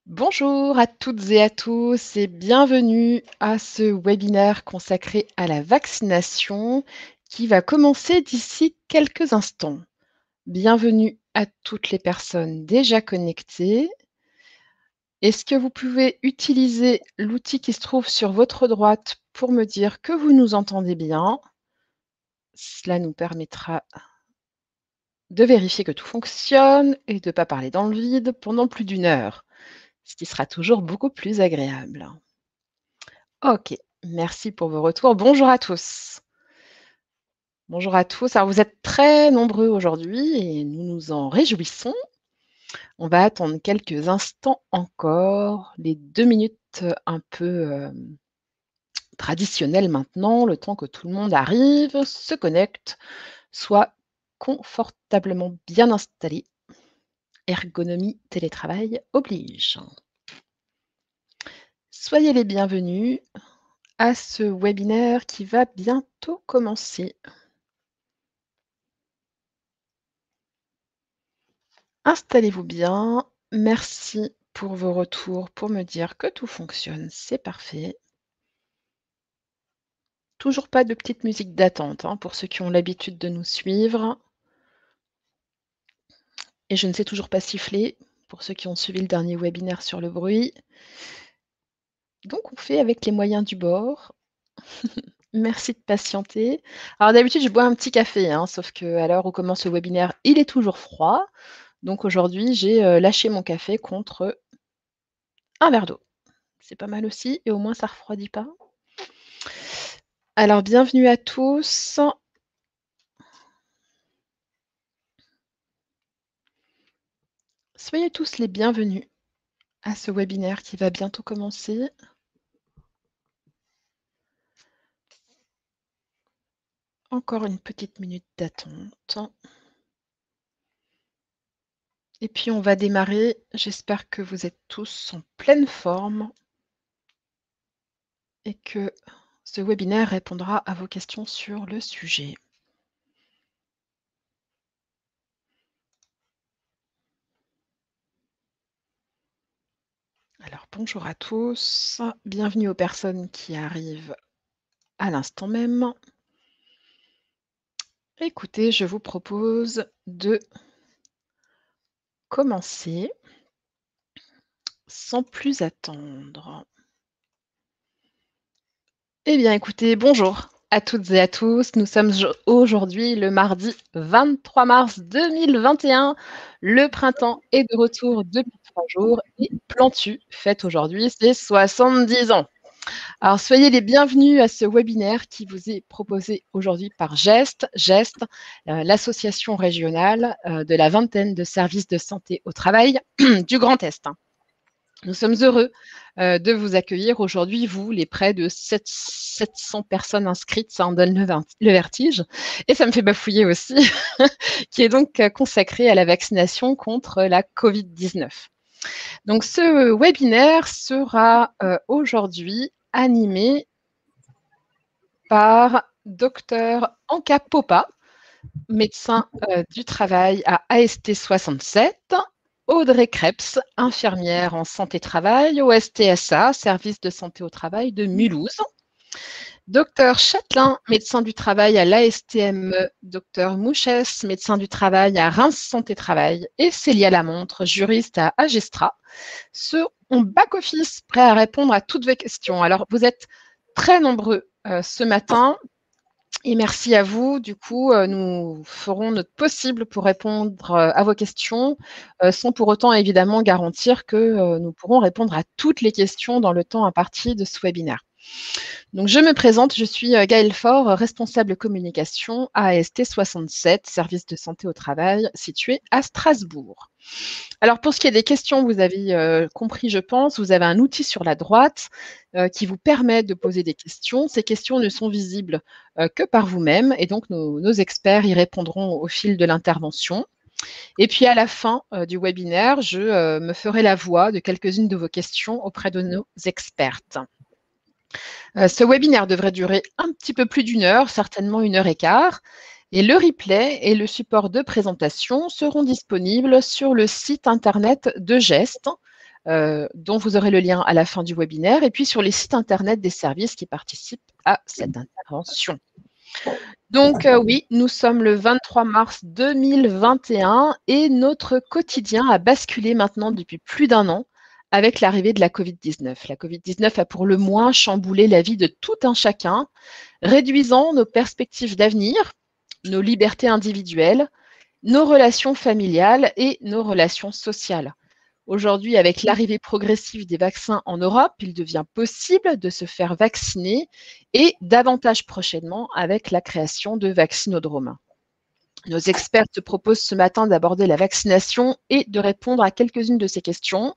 Bonjour à toutes et à tous et bienvenue à ce webinaire consacré à la vaccination qui va commencer d'ici quelques instants. Bienvenue à toutes les personnes déjà connectées. Est-ce que vous pouvez utiliser l'outil qui se trouve sur votre droite pour me dire que vous nous entendez bien? Cela nous permettra de vérifier que tout fonctionne et de ne pas parler dans le vide pendant plus d'une heure, ce qui sera toujours beaucoup plus agréable. OK, merci pour vos retours. Bonjour à tous. Bonjour à tous. Alors vous êtes très nombreux aujourd'hui et nous nous en réjouissons. On va attendre quelques instants encore, les 2 minutes un peu, traditionnelles maintenant, le temps que tout le monde arrive, se connecte, soit confortablement bien installé. Ergonomie télétravail oblige. Soyez les bienvenus à ce webinaire qui va bientôt commencer. Installez-vous bien. Merci pour vos retours, pour me dire que tout fonctionne, c'est parfait. Toujours pas de petite musique d'attente, hein, pour ceux qui ont l'habitude de nous suivre. Et je ne sais toujours pas siffler, pour ceux qui ont suivi le dernier webinaire sur le bruit. Donc on fait avec les moyens du bord. Merci de patienter. Alors d'habitude, je bois un petit café, hein, sauf qu'à l'heure où commence le webinaire, il est toujours froid. Donc aujourd'hui, j'ai lâché mon café contre un verre d'eau. C'est pas mal aussi et au moins ça refroidit pas. Alors bienvenue à tous. Soyez tous les bienvenus à ce webinaire qui va bientôt commencer. Encore une petite minute d'attente. Et puis on va démarrer. J'espère que vous êtes tous en pleine forme et que ce webinaire répondra à vos questions sur le sujet. Alors bonjour à tous, bienvenue aux personnes qui arrivent à l'instant même. Écoutez, je vous propose de commencer sans plus attendre. Eh bien écoutez, bonjour à toutes et à tous. Nous sommes aujourd'hui le mardi 23 mars 2021. Le printemps est de retour depuis 3 jours et Plantu fête aujourd'hui ses 70 ans. Alors soyez les bienvenus à ce webinaire qui vous est proposé aujourd'hui par GEST, l'association régionale de la vingtaine de services de santé au travail du Grand Est. Nous sommes heureux de vous accueillir aujourd'hui, vous, les près de 700 personnes inscrites, ça en donne le vertige, et ça me fait bafouiller aussi, qui est donc consacré à la vaccination contre la Covid-19. Donc ce webinaire sera aujourd'hui animé par Dr Anka Popa, médecin du travail à AST 67, Audrey Krebs, infirmière en santé-travail au STSA, service de santé au travail de Mulhouse. Docteur Châtelain, médecin du travail à l'ASTME, Docteur Mouchès, médecin du travail à Reims Santé-Travail, et Célia Lamontre, juriste à Agestra, ceux en back-office prêts à répondre à toutes vos questions. Alors, vous êtes très nombreux ce matin. Et merci à vous. Du coup, nous ferons notre possible pour répondre à vos questions, sans pour autant évidemment garantir que nous pourrons répondre à toutes les questions dans le temps imparti de ce webinaire. Donc, je me présente, je suis Gaëlle Faure, responsable communication à AST 67, service de santé au travail situé à Strasbourg. Alors, pour ce qui est des questions, vous avez compris, je pense, vous avez un outil sur la droite qui vous permet de poser des questions. Ces questions ne sont visibles que par vous-même et donc nos experts y répondront au fil de l'intervention. Et puis à la fin du webinaire, je me ferai la voix de quelques-unes de vos questions auprès de nos expertes. Ce webinaire devrait durer un petit peu plus d'une heure, certainement 1h15. Et le replay et le support de présentation seront disponibles sur le site internet de GEST, dont vous aurez le lien à la fin du webinaire, et puis sur les sites internet des services qui participent à cette intervention. Donc oui, nous sommes le 23 mars 2021 et notre quotidien a basculé maintenant depuis plus d'1 an avec l'arrivée de la Covid-19. La Covid-19 a pour le moins chamboulé la vie de tout un chacun, réduisant nos perspectives d'avenir, nos libertés individuelles, nos relations familiales et nos relations sociales. Aujourd'hui, avec l'arrivée progressive des vaccins en Europe, il devient possible de se faire vacciner et davantage prochainement avec la création de vaccinodromes. Nos experts se proposent ce matin d'aborder la vaccination et de répondre à quelques-unes de ces questions.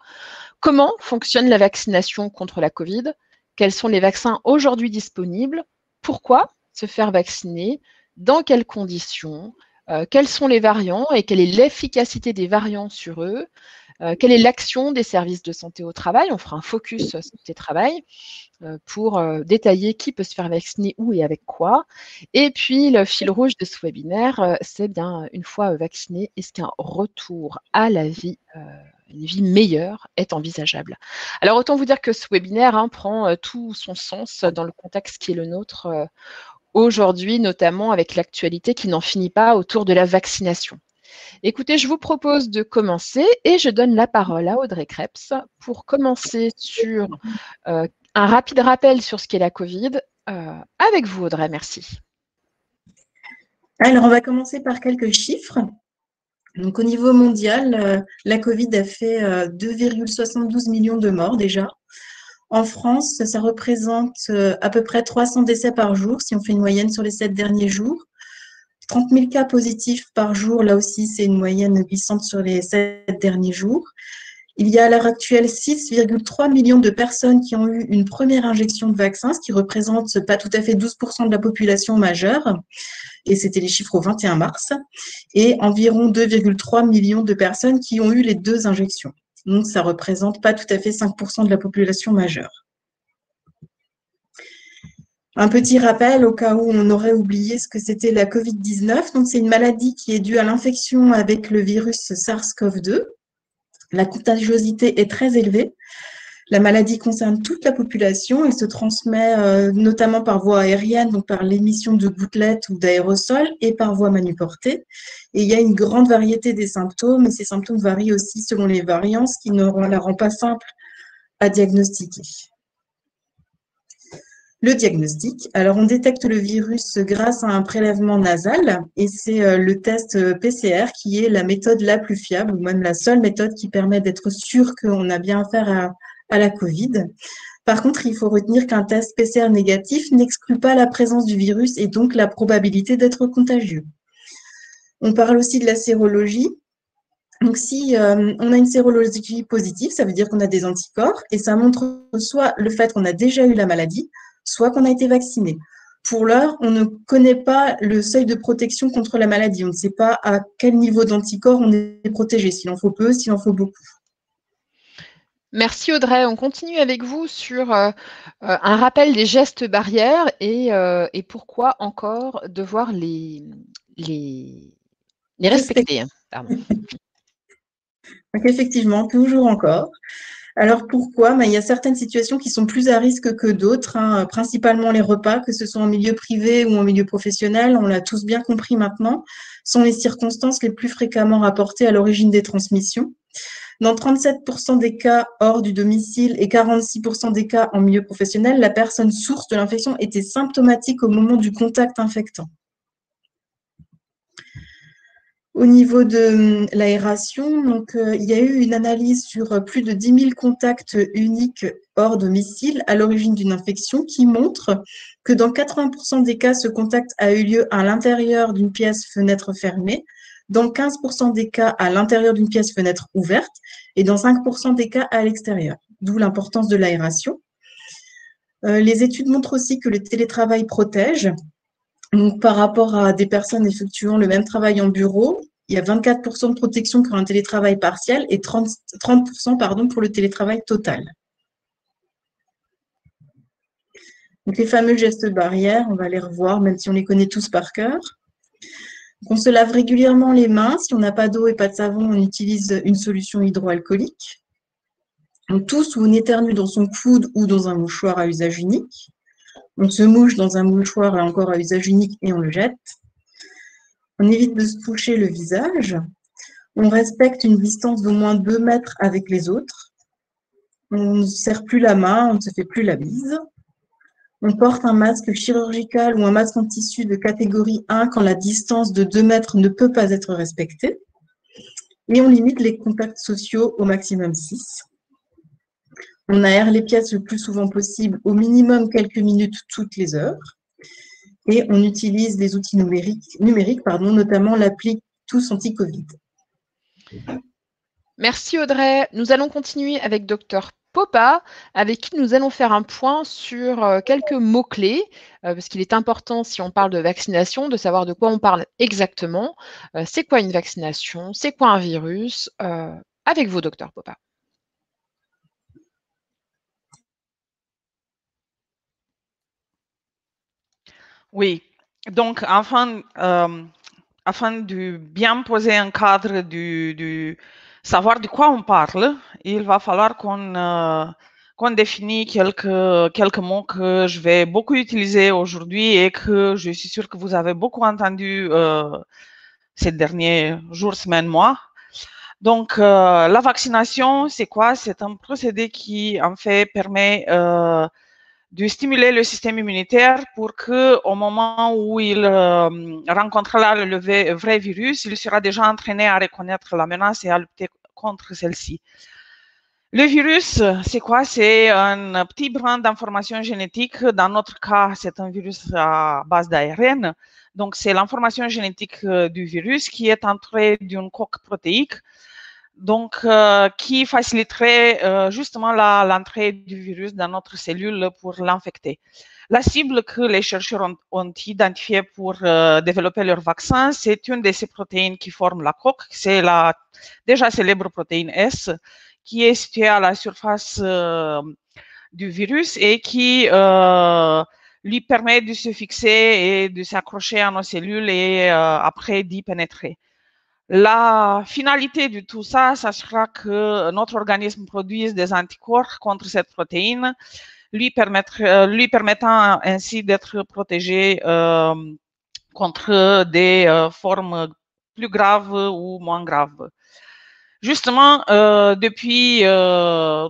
Comment fonctionne la vaccination contre la Covid? Quels sont les vaccins aujourd'hui disponibles? Pourquoi se faire vacciner? Dans quelles conditions? Quels sont les variants et quelle est l'efficacité des variants sur eux? Quelle est l'action des services de santé au travail? On fera un focus santé travail pour détailler qui peut se faire vacciner, où et avec quoi. Et puis, le fil rouge de ce webinaire, c'est bien, une fois vacciné, est-ce qu'un retour à la vie, une vie meilleure est envisageable? Alors, autant vous dire que ce webinaire prend tout son sens dans le contexte qui est le nôtre aujourd'hui, notamment avec l'actualité qui n'en finit pas autour de la vaccination. Écoutez, je vous propose de commencer et je donne la parole à Audrey Krebs pour commencer sur un rapide rappel sur ce qu'est la Covid. Avec vous, Audrey, merci. Alors, on va commencer par quelques chiffres. Donc, au niveau mondial, la Covid a fait 2,72 millions de morts déjà. En France, ça représente à peu près 300 décès par jour, si on fait une moyenne sur les 7 derniers jours. 30 000 cas positifs par jour, là aussi, c'est une moyenne glissante sur les 7 derniers jours. Il y a à l'heure actuelle 6,3 millions de personnes qui ont eu une première injection de vaccin, ce qui représente pas tout à fait 12% de la population majeure. Et c'était les chiffres au 21 mars. Et environ 2,3 millions de personnes qui ont eu les 2 injections. Donc, ça représente pas tout à fait 5% de la population majeure. Un petit rappel au cas où on aurait oublié ce que c'était la Covid-19. Donc, c'est une maladie qui est due à l'infection avec le virus SARS-CoV-2. La contagiosité est très élevée. La maladie concerne toute la population. Elle se transmet notamment par voie aérienne, donc par l'émission de gouttelettes ou d'aérosols, et par voie manuportée. Et il y a une grande variété des symptômes, et ces symptômes varient aussi selon les variants, ce qui ne la rend pas simple à diagnostiquer. Le diagnostic. Alors, on détecte le virus grâce à un prélèvement nasal et c'est le test PCR qui est la méthode la plus fiable ou même la seule méthode qui permet d'être sûr qu'on a bien affaire à la Covid. Par contre, il faut retenir qu'un test PCR négatif n'exclut pas la présence du virus et donc la probabilité d'être contagieux. On parle aussi de la sérologie. Donc, si on a une sérologie positive, ça veut dire qu'on a des anticorps et ça montre soit le fait qu'on a déjà eu la maladie, soit qu'on a été vacciné. Pour l'heure, on ne connaît pas le seuil de protection contre la maladie. On ne sait pas à quel niveau d'anticorps on est protégé, s'il en faut peu, s'il en faut beaucoup. Merci Audrey. On continue avec vous sur un rappel des gestes barrières et pourquoi encore devoir les respecter. Pardon. Donc, effectivement, toujours encore. Alors pourquoi? Il y a certaines situations qui sont plus à risque que d'autres, principalement les repas, que ce soit en milieu privé ou en milieu professionnel, on l'a tous bien compris maintenant, sont les circonstances les plus fréquemment rapportées à l'origine des transmissions. Dans 37% des cas hors du domicile et 46% des cas en milieu professionnel, la personne source de l'infection était symptomatique au moment du contact infectant. Au niveau de l'aération, donc, il y a eu une analyse sur plus de 10 000 contacts uniques hors domicile à l'origine d'une infection qui montre que dans 80% des cas, ce contact a eu lieu à l'intérieur d'une pièce fenêtre fermée, dans 15% des cas à l'intérieur d'une pièce fenêtre ouverte et dans 5% des cas à l'extérieur, d'où l'importance de l'aération. Les études montrent aussi que le télétravail protège. Donc, par rapport à des personnes effectuant le même travail en bureau, il y a 24% de protection pour un télétravail partiel et 30% pour le télétravail total. Donc, les fameux gestes barrières, on va les revoir, même si on les connaît tous par cœur. Donc, on se lave régulièrement les mains. Si on n'a pas d'eau et pas de savon, on utilise une solution hydroalcoolique. On tousse ou on éternue dans son coude ou dans un mouchoir à usage unique. On se mouche dans un mouchoir, là encore à usage unique, et on le jette. On évite de se toucher le visage. On respecte une distance d'au moins 2 mètres avec les autres. On ne se serre plus la main, on ne se fait plus la bise. On porte un masque chirurgical ou un masque en tissu de catégorie 1 quand la distance de 2 mètres ne peut pas être respectée. Et on limite les contacts sociaux au maximum 6. On aère les pièces le plus souvent possible, au minimum quelques minutes toutes les heures. Et on utilise les outils numériques, notamment l'appli Tous Anti-Covid. Merci Audrey. Nous allons continuer avec Dr Popa, avec qui nous allons faire un point sur quelques mots-clés, parce qu'il est important, si on parle de vaccination, de savoir de quoi on parle exactement. C'est quoi une vaccination? C'est quoi un virus? Avec vous, Dr Popa. Oui, donc afin de bien poser un cadre du savoir de quoi on parle, il va falloir qu'on définisse quelques mots que je vais beaucoup utiliser aujourd'hui et que je suis sûre que vous avez beaucoup entendu ces derniers jours, semaines, mois. Donc, la vaccination, c'est quoi? C'est un procédé qui, en fait, permet de stimuler le système immunitaire pour que, au moment où il rencontrera le vrai virus, il sera déjà entraîné à reconnaître la menace et à lutter contre celle-ci. Le virus, c'est quoi? C'est un petit brin d'information génétique. Dans notre cas, c'est un virus à base d'ARN. Donc, c'est l'information génétique du virus qui est entrée d'une coque protéique, donc qui faciliterait justement l'entrée du virus dans notre cellule pour l'infecter. La cible que les chercheurs ont identifiée pour développer leur vaccin, c'est une de ces protéines qui forment la coque, c'est la déjà célèbre protéine S, qui est située à la surface du virus et qui lui permet de se fixer et de s'accrocher à nos cellules et après d'y pénétrer. La finalité de tout ça, ça sera que notre organisme produise des anticorps contre cette protéine, lui permettant ainsi d'être protégé contre des formes plus graves ou moins graves. Justement, depuis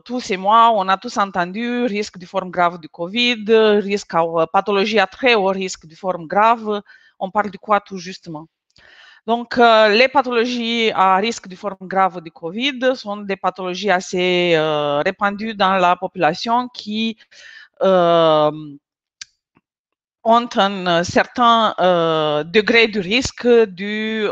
tous ces mois, on a tous entendu risque de forme grave du Covid, risque à pathologie à très haut risque de forme grave. On parle de quoi tout justement? Donc, les pathologies à risque de forme grave du Covid sont des pathologies assez répandues dans la population qui ont un certain degré de risque de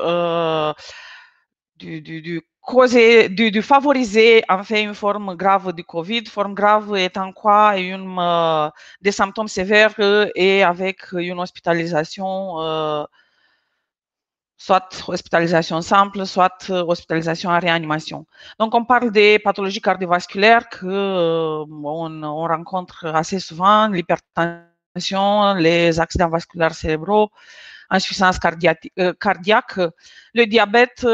favoriser en fait une forme grave du Covid. Forme grave étant quoi? Des symptômes sévères et avec une hospitalisation soit hospitalisation simple, soit hospitalisation en réanimation. Donc, on parle des pathologies cardiovasculaires qu'on rencontre assez souvent, l'hypertension, les accidents vasculaires cérébraux, insuffisance cardiaque, le diabète,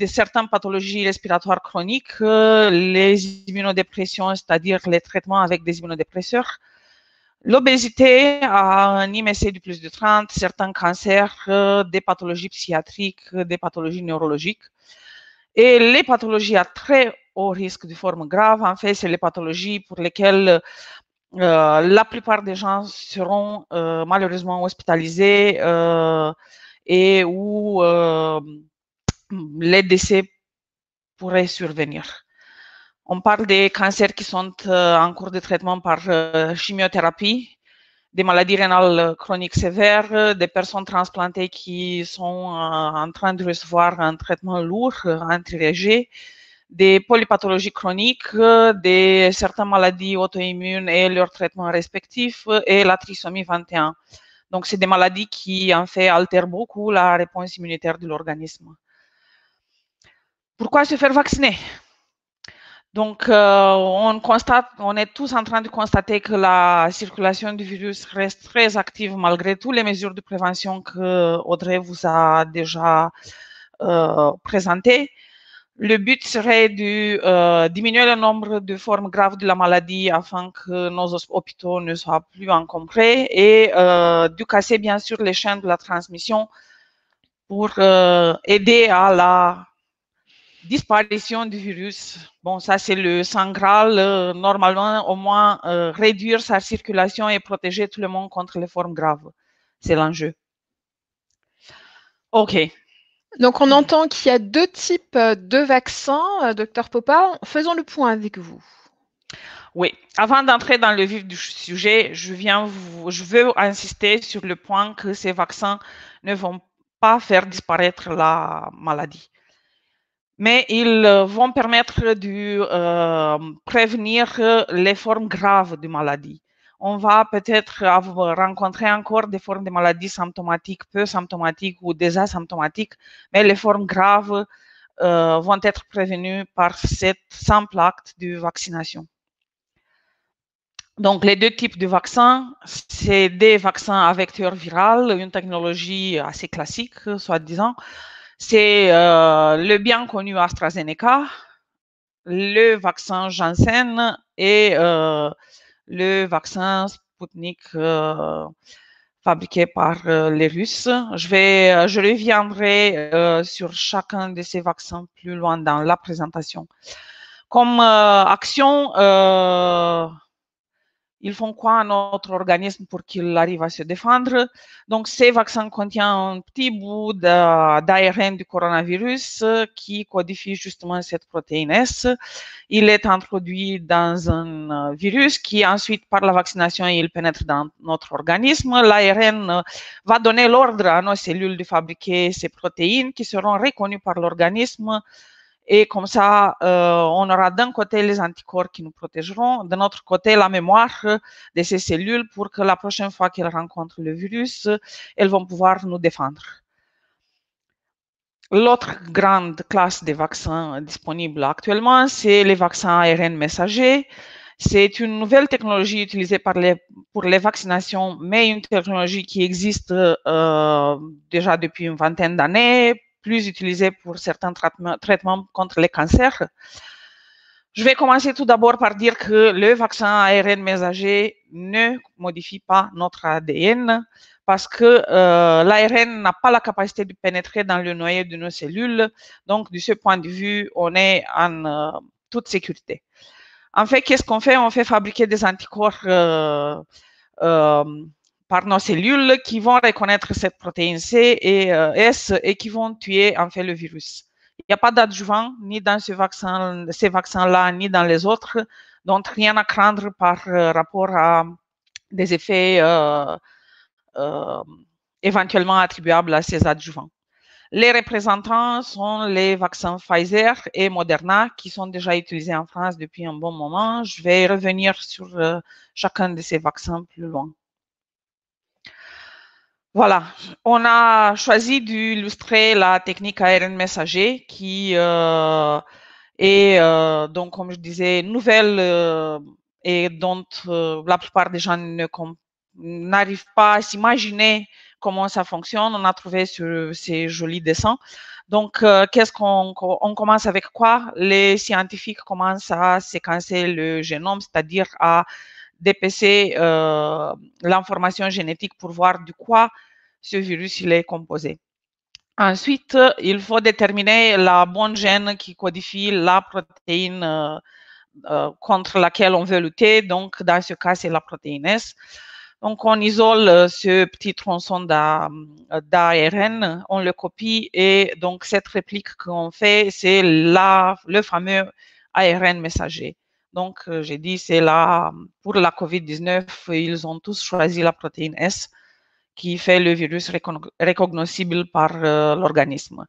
certaines pathologies respiratoires chroniques, les immunodépressions, c'est-à-dire les traitements avec des immunodépresseurs, l'obésité à un IMC de plus de 30, certains cancers, des pathologies psychiatriques, des pathologies neurologiques. Et les pathologies à très haut risque de forme grave, en fait, c'est les pathologies pour lesquelles la plupart des gens seront malheureusement hospitalisés et où les décès pourraient survenir. On parle des cancers qui sont en cours de traitement par chimiothérapie, des maladies rénales chroniques sévères, des personnes transplantées qui sont en train de recevoir un traitement lourd, anti-RG, des polypathologies chroniques, certaines maladies auto-immunes et leurs traitements respectifs, et la trisomie 21. Donc, c'est des maladies qui, en fait, altèrent beaucoup la réponse immunitaire de l'organisme. Pourquoi se faire vacciner? Donc, on est tous en train de constater que la circulation du virus reste très active malgré toutes les mesures de prévention que Audrey vous a déjà présentées. Le but serait de diminuer le nombre de formes graves de la maladie afin que nos hôpitaux ne soient plus encombrés et de casser bien sûr les chaînes de la transmission pour aider à la disparition du virus. Bon, ça c'est le Saint Graal. Normalement, au moins réduire sa circulation et protéger tout le monde contre les formes graves. C'est l'enjeu. OK. Donc, on entend qu'il y a deux types de vaccins, Dr Popa. Faisons le point avec vous. Oui. Avant d'entrer dans le vif du sujet, je veux insister sur le point que ces vaccins ne vont pas faire disparaître la maladie. Mais ils vont permettre de prévenir les formes graves de maladie. On va peut-être rencontrer encore des formes de maladie symptomatiques, peu symptomatiques ou des asymptomatiques, mais les formes graves vont être prévenues par cet simple acte de vaccination. Donc, les deux types de vaccins, c'est des vaccins à vecteur viral, une technologie assez classique, soi-disant. C'est le bien connu AstraZeneca, le vaccin Janssen et le vaccin Sputnik fabriqué par les Russes. Je reviendrai sur chacun de ces vaccins plus loin dans la présentation. Comme action, ils font quoi à notre organisme pour qu'il arrive à se défendre? Donc, ces vaccins contiennent un petit bout d'ARN du coronavirus qui codifie justement cette protéine S. Il est introduit dans un virus qui ensuite, par la vaccination, il pénètre dans notre organisme. L'ARN va donner l'ordre à nos cellules de fabriquer ces protéines qui seront reconnues par l'organisme. Et comme ça, on aura d'un côté les anticorps qui nous protégeront, de l'autre côté la mémoire de ces cellules pour que la prochaine fois qu'elles rencontrent le virus, elles vont pouvoir nous défendre. L'autre grande classe de vaccins disponibles actuellement, c'est les vaccins ARN messagers. C'est une nouvelle technologie utilisée pour les vaccinations, mais une technologie qui existe déjà depuis une vingtaine d'années, plus utilisée pour certains traitements contre les cancers. Je vais commencer tout d'abord par dire que le vaccin ARN messager ne modifie pas notre ADN parce que l'ARN n'a pas la capacité de pénétrer dans le noyau de nos cellules. Donc, de ce point de vue, on est en toute sécurité. En fait, qu'est-ce qu'on fait? On fait fabriquer des anticorps par nos cellules qui vont reconnaître cette protéine C et S et qui vont tuer en fait le virus. Il n'y a pas d'adjuvant ni dans ces vaccins-là, ni dans les autres, donc rien à craindre par rapport à des effets éventuellement attribuables à ces adjuvants. Les représentants sont les vaccins Pfizer et Moderna qui sont déjà utilisés en France depuis un bon moment. Je vais revenir sur chacun de ces vaccins plus loin. Voilà, on a choisi d'illustrer la technique ARN messager qui est, donc, comme je disais, nouvelle et dont la plupart des gens n'arrivent pas à s'imaginer comment ça fonctionne. On a trouvé sur ces jolis dessins. Donc, qu'est-ce qu'on commence avec quoi? Les scientifiques commencent à séquencer le génome, c'est-à-dire à d'épaisser l'information génétique pour voir de quoi ce virus il est composé. Ensuite, il faut déterminer la bonne gène qui codifie la protéine contre laquelle on veut lutter. Donc, dans ce cas, c'est la protéine S. Donc, on isole ce petit tronçon d'ARN, on le copie et donc cette réplique qu'on fait, c'est le fameux ARN messager. Donc, j'ai dit, c'est là, pour la COVID-19, ils ont tous choisi la protéine S qui fait le virus recognoscible par l'organisme.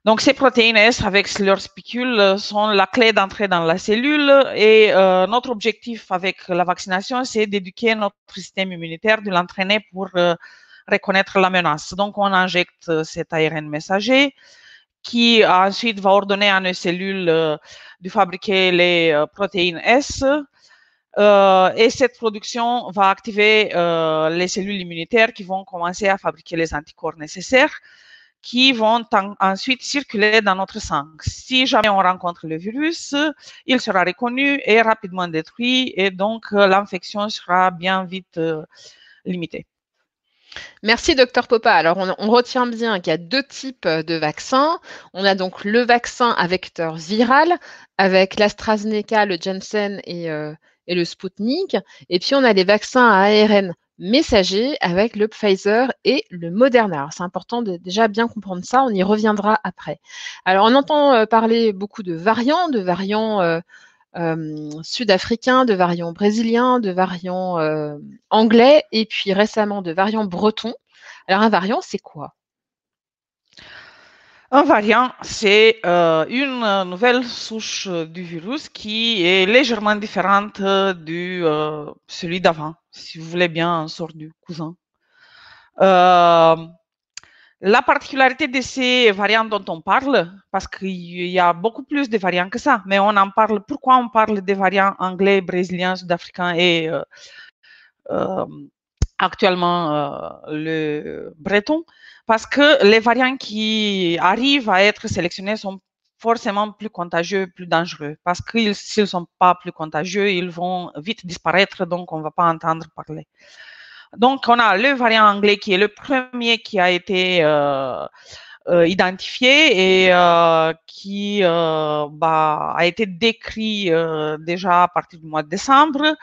Donc, ces protéines S, avec leurs spicules, sont la clé d'entrée dans la cellule et notre objectif avec la vaccination, c'est d'éduquer notre système immunitaire, de l'entraîner pour reconnaître la menace. Donc, on injecte cet ARN messager qui ensuite va ordonner à nos cellules de fabriquer les protéines S. Et cette production va activer les cellules immunitaires qui vont commencer à fabriquer les anticorps nécessaires qui vont ensuite circuler dans notre sang. Si jamais on rencontre le virus, il sera reconnu et rapidement détruit, et donc l'infection sera bien vite limitée. Merci, Dr Popa. Alors, on retient bien qu'il y a deux types de vaccins. On a donc le vaccin à vecteur viral avec l'AstraZeneca, le Janssen et le Sputnik. Et puis, on a les vaccins à ARN messager avec le Pfizer et le Moderna. C'est important de déjà bien comprendre ça. On y reviendra après. Alors, on entend parler beaucoup de variants sud-africains, de variants brésiliens, de variants anglais et puis récemment de variants bretons. Alors un variant, c'est quoi? Un variant, c'est une nouvelle souche du virus qui est légèrement différente de celui d'avant, si vous voulez bien, une sorte du cousin. La particularité de ces variants dont on parle, parce qu'il y a beaucoup plus de variants que ça, mais on en parle. Pourquoi on parle des variants anglais, brésiliens, sud-africains et actuellement le breton? Parce que les variants qui arrivent à être sélectionnés sont forcément plus contagieux, plus dangereux. Parce que s'ils ne sont pas plus contagieux, ils vont vite disparaître, donc on ne va pas entendre parler. Donc, on a le variant anglais qui est le premier qui a été identifié et qui a été décrit déjà à partir du mois de décembre.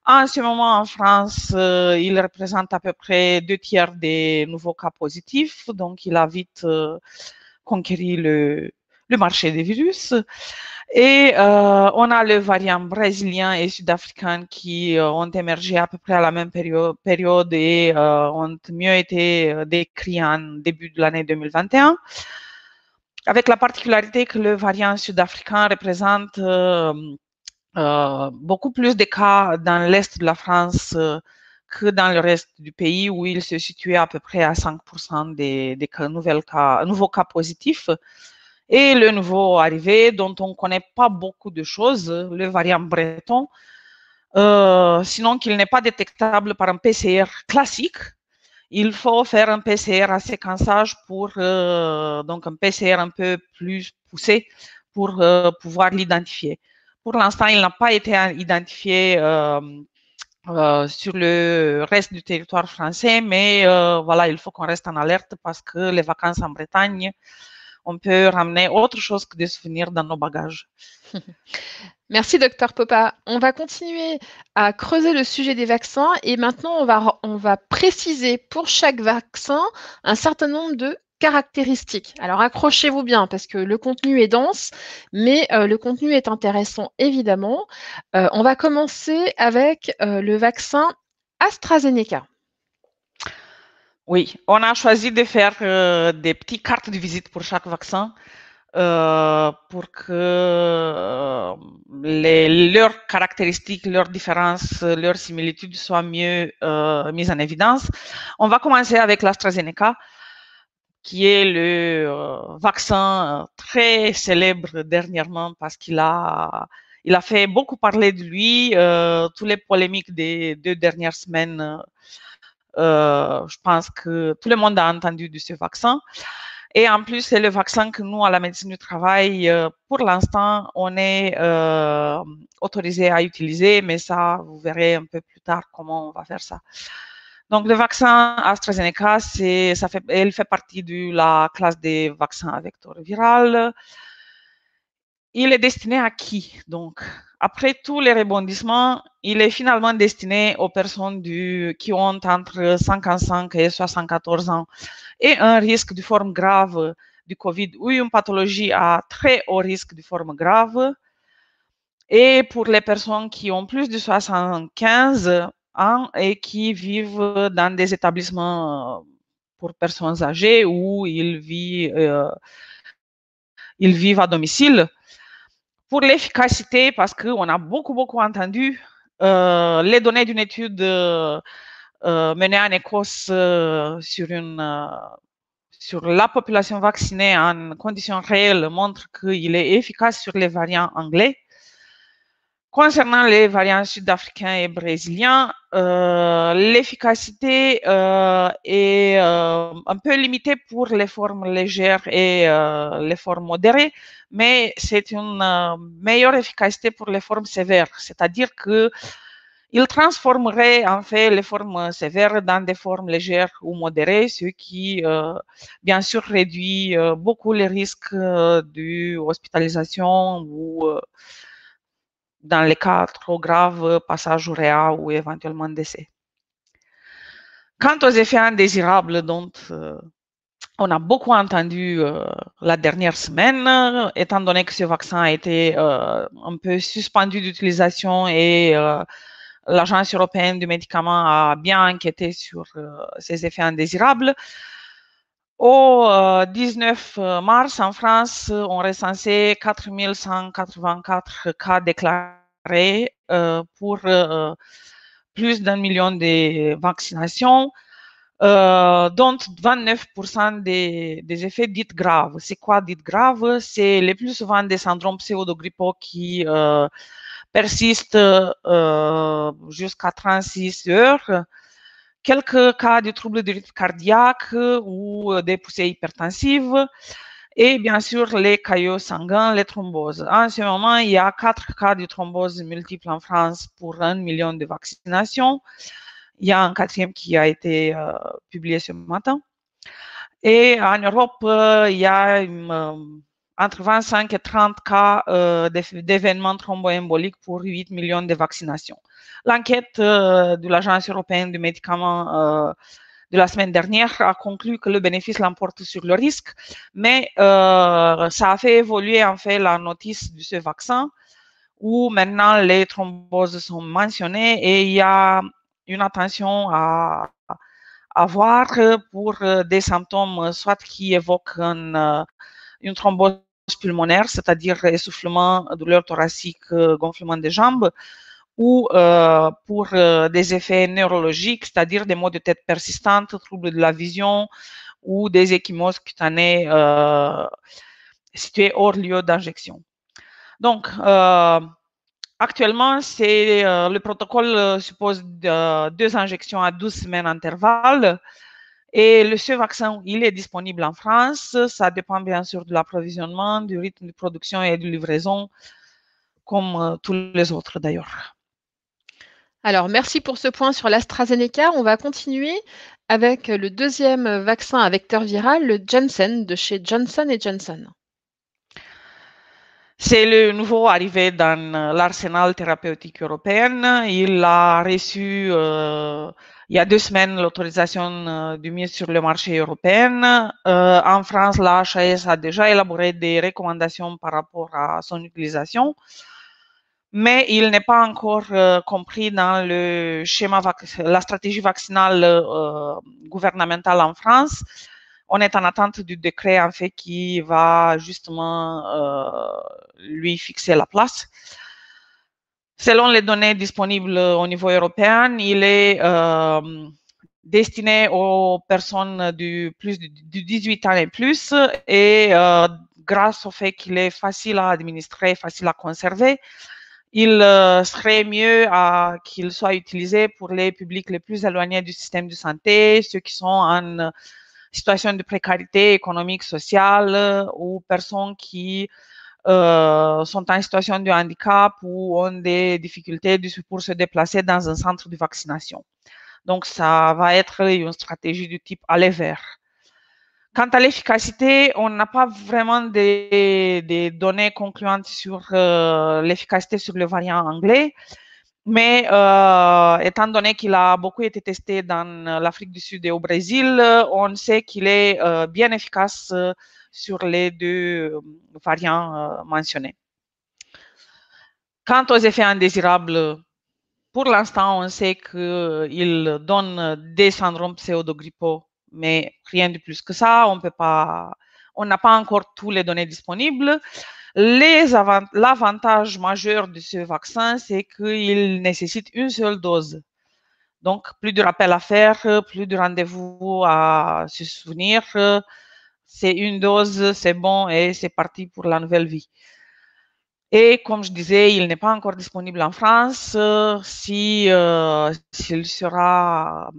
En ce moment, en France, il représente à peu près 2/3 des nouveaux cas positifs, donc il a vite conquéri le marché des virus. Et on a le variant brésilien et sud-africain qui ont émergé à peu près à la même période et ont mieux été décrits en début de l'année 2021, avec la particularité que le variant sud-africain représente beaucoup plus de cas dans l'est de la France que dans le reste du pays, où il se situait à peu près à 5% des nouveaux cas positifs. Et le nouveau arrivé, dont on ne connaît pas beaucoup de choses, le variant breton, sinon qu'il n'est pas détectable par un PCR classique. Il faut faire un PCR à séquençage donc un PCR un peu plus poussé pour pouvoir l'identifier. Pour l'instant, il n'a pas été identifié sur le reste du territoire français, mais voilà, il faut qu'on reste en alerte parce que les vacances en Bretagne, on peut ramener autre chose que des souvenirs dans nos bagages. Merci, Dr Popa. On va continuer à creuser le sujet des vaccins et maintenant, on va préciser pour chaque vaccin un certain nombre de caractéristiques. Alors, accrochez-vous bien parce que le contenu est dense, mais le contenu est intéressant, évidemment. On va commencer avec le vaccin AstraZeneca. Oui, on a choisi de faire des petites cartes de visite pour chaque vaccin pour que leurs caractéristiques, leurs différences, leurs similitudes soient mieux mises en évidence. On va commencer avec l'AstraZeneca, qui est le vaccin très célèbre dernièrement parce qu'il a fait beaucoup parler de lui. Toutes les polémiques des 2 dernières semaines, je pense que tout le monde a entendu de ce vaccin. Et en plus, c'est le vaccin que nous, à la médecine du travail, pour l'instant, on est autorisé à utiliser, mais ça, vous verrez un peu plus tard comment on va faire ça. Donc, le vaccin AstraZeneca, elle fait partie de la classe des vaccins à vecteur viral. Il est destiné à qui? Donc, après tous les rebondissements, il est finalement destiné aux personnes qui ont entre 55 et 74 ans et un risque de forme grave du COVID ou une pathologie à très haut risque de forme grave. Et pour les personnes qui ont plus de 75 ans et qui vivent dans des établissements pour personnes âgées ou ils vivent à domicile. Pour l'efficacité, parce qu'on a beaucoup entendu les données d'une étude menée en Écosse sur la population vaccinée en conditions réelles montrent qu'il est efficace sur les variants anglais. Concernant les variants sud-africains et brésiliens, l'efficacité est un peu limitée pour les formes légères et les formes modérées, mais c'est une meilleure efficacité pour les formes sévères, c'est-à-dire que il transformerait en fait les formes sévères dans des formes légères ou modérées, ce qui, bien sûr, réduit beaucoup les risques d'hospitalisation ou, dans les cas trop graves, passage au réa ou éventuellement décès. Quant aux effets indésirables dont on a beaucoup entendu la dernière semaine, étant donné que ce vaccin a été un peu suspendu d'utilisation et l'Agence européenne du médicament a bien enquêté sur ces effets indésirables. Au 19 mars, en France, on recensait 4184 cas déclarés pour plus d'1 million de vaccinations, dont 29% des effets dits graves. C'est quoi dits graves? C'est le plus souvent des syndromes pseudo-grippaux qui persistent jusqu'à 36 heures. Quelques cas de troubles de rythme cardiaque ou des poussées hypertensives et bien sûr les caillots sanguins, les thromboses. En ce moment, il y a 4 cas de thrombose multiple en France pour 1 million de vaccinations. Il y a un 4e qui a été publié ce matin. Et en Europe, il y a entre 25 et 30 cas d'événements thromboemboliques pour 8 millions de vaccinations. L'enquête de l'Agence européenne du médicament de la semaine dernière a conclu que le bénéfice l'emporte sur le risque, mais ça a fait évoluer en fait la notice de ce vaccin où maintenant les thromboses sont mentionnées et il y a une attention à avoir pour des symptômes soit qui évoquent une thrombose pulmonaire, c'est-à-dire essoufflement, douleur thoracique, gonflement des jambes, ou pour des effets neurologiques, c'est-à-dire des maux de tête persistantes, troubles de la vision ou des ecchymoses cutanées situées hors lieu d'injection. Donc, actuellement, le protocole suppose 2 injections à 12 semaines d'intervalle. Et ce vaccin, il est disponible en France. Ça dépend bien sûr de l'approvisionnement, du rythme de production et de livraison, comme tous les autres d'ailleurs. Alors, merci pour ce point sur l'AstraZeneca. On va continuer avec le 2e vaccin à vecteur viral, le Janssen, de chez Johnson & Johnson. C'est le nouveau arrivé dans l'arsenal thérapeutique européen. Il a reçu il y a 2 semaines l'autorisation de mise sur le marché européen. En France, la HAS a déjà élaboré des recommandations par rapport à son utilisation, mais il n'est pas encore compris dans le schéma la stratégie vaccinale gouvernementale en France. On est en attente du décret en fait qui va justement lui fixer la place. Selon les données disponibles au niveau européen, il est destiné aux personnes de 18 ans et plus et grâce au fait qu'il est facile à administrer, facile à conserver, il serait mieux qu'il soit utilisé pour les publics les plus éloignés du système de santé, ceux qui sont en situation de précarité économique, sociale ou personnes qui sont en situation de handicap ou ont des difficultés pour se déplacer dans un centre de vaccination. Donc, ça va être une stratégie du type aller vers. Quant à l'efficacité, on n'a pas vraiment des données concluantes sur l'efficacité sur le variant anglais, mais étant donné qu'il a beaucoup été testé dans l'Afrique du Sud et au Brésil, on sait qu'il est bien efficace sur les 2 variants mentionnés. Quant aux effets indésirables, pour l'instant, on sait qu'il donne des syndromes pseudo-grippaux, mais rien de plus que ça. On n'a pas encore toutes les données disponibles. L'avantage majeur de ce vaccin, c'est qu'il nécessite une seule dose. Donc, plus de rappels à faire, plus de rendez-vous à se souvenir. C'est une dose, c'est bon et c'est parti pour la nouvelle vie. Et comme je disais, il n'est pas encore disponible en France. S'il sera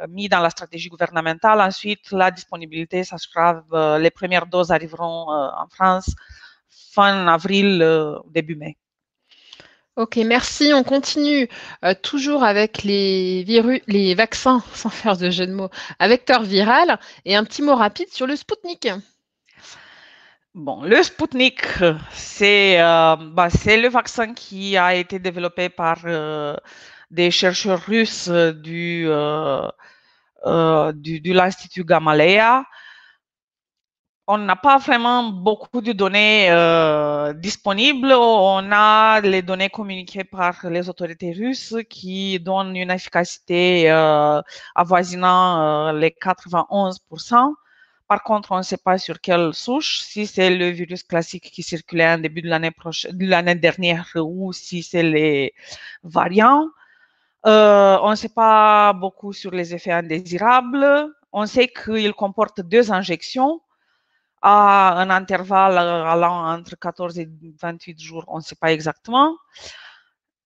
mis dans la stratégie gouvernementale, ensuite la disponibilité, ça sera, les premières doses arriveront en France fin avril, début mai. Ok, merci. On continue toujours avec les vaccins, sans faire de jeu de mots, à vecteur viral. Et un petit mot rapide sur le Spoutnik. Bon, le Spoutnik, c'est le vaccin qui a été développé par des chercheurs russes de l'Institut Gamaleya. On n'a pas vraiment beaucoup de données disponibles. On a les données communiquées par les autorités russes qui donnent une efficacité avoisinant les 91%. Par contre, on ne sait pas sur quelle souche, si c'est le virus classique qui circulait en début de l'année dernière ou si c'est les variants. On ne sait pas beaucoup sur les effets indésirables. On sait qu'il comporte 2 injections à un intervalle allant entre 14 et 28 jours, on ne sait pas exactement.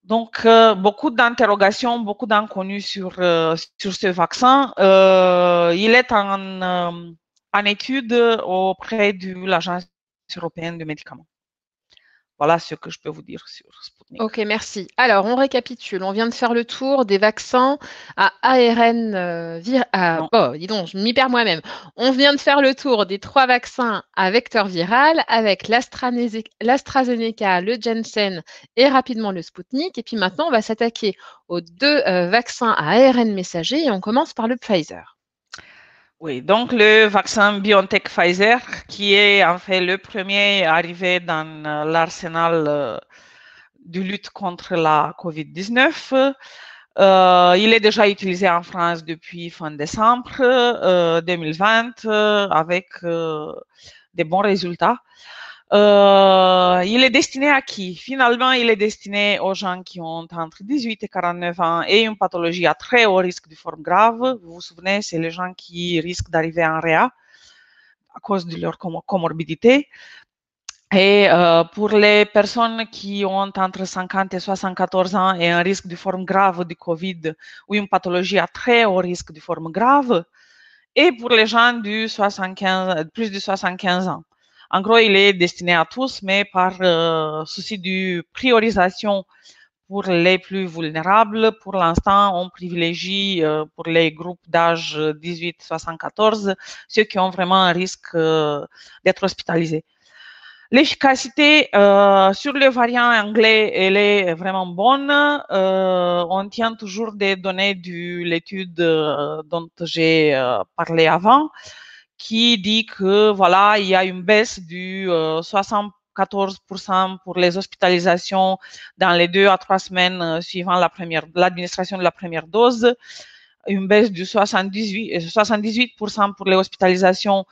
Donc, beaucoup d'interrogations, beaucoup d'inconnus sur ce vaccin. Il est en étude auprès de l'Agence européenne du médicament. Voilà ce que je peux vous dire sur Sputnik. Ok, merci. Alors, on récapitule. On vient de faire le tour des vaccins à ARN dis donc, je m'y perds moi-même. On vient de faire le tour des 3 vaccins à vecteur viral avec l'AstraZeneca, le Janssen et rapidement le Sputnik. Et puis maintenant, on va s'attaquer aux 2 vaccins à ARN messager et on commence par le Pfizer. Oui, donc le vaccin BioNTech Pfizer, qui est en fait le premier arrivé dans l'arsenal de lutte contre la COVID-19. Il est déjà utilisé en France depuis fin décembre 2020 avec des bons résultats. Il est destiné à qui? Finalement, il est destiné aux gens qui ont entre 18 et 49 ans et une pathologie à très haut risque de forme grave. Vous vous souvenez, c'est les gens qui risquent d'arriver en réa à cause de leur comorbidité. Et pour les personnes qui ont entre 50 et 74 ans et un risque de forme grave de COVID ou une pathologie à très haut risque de forme grave, et pour les gens de plus de 75 ans. En gros, il est destiné à tous, mais par souci de priorisation pour les plus vulnérables, pour l'instant, on privilégie pour les groupes d'âge 18-74 ceux qui ont vraiment un risque d'être hospitalisés. L'efficacité sur le variant anglais, elle est vraiment bonne. On tient toujours des données de l'étude dont j'ai parlé avant, qui dit que voilà, il y a une baisse du 74% pour les hospitalisations dans les 2 à 3 semaines suivant l'administration de la première dose, une baisse du 78% pour les hospitalisations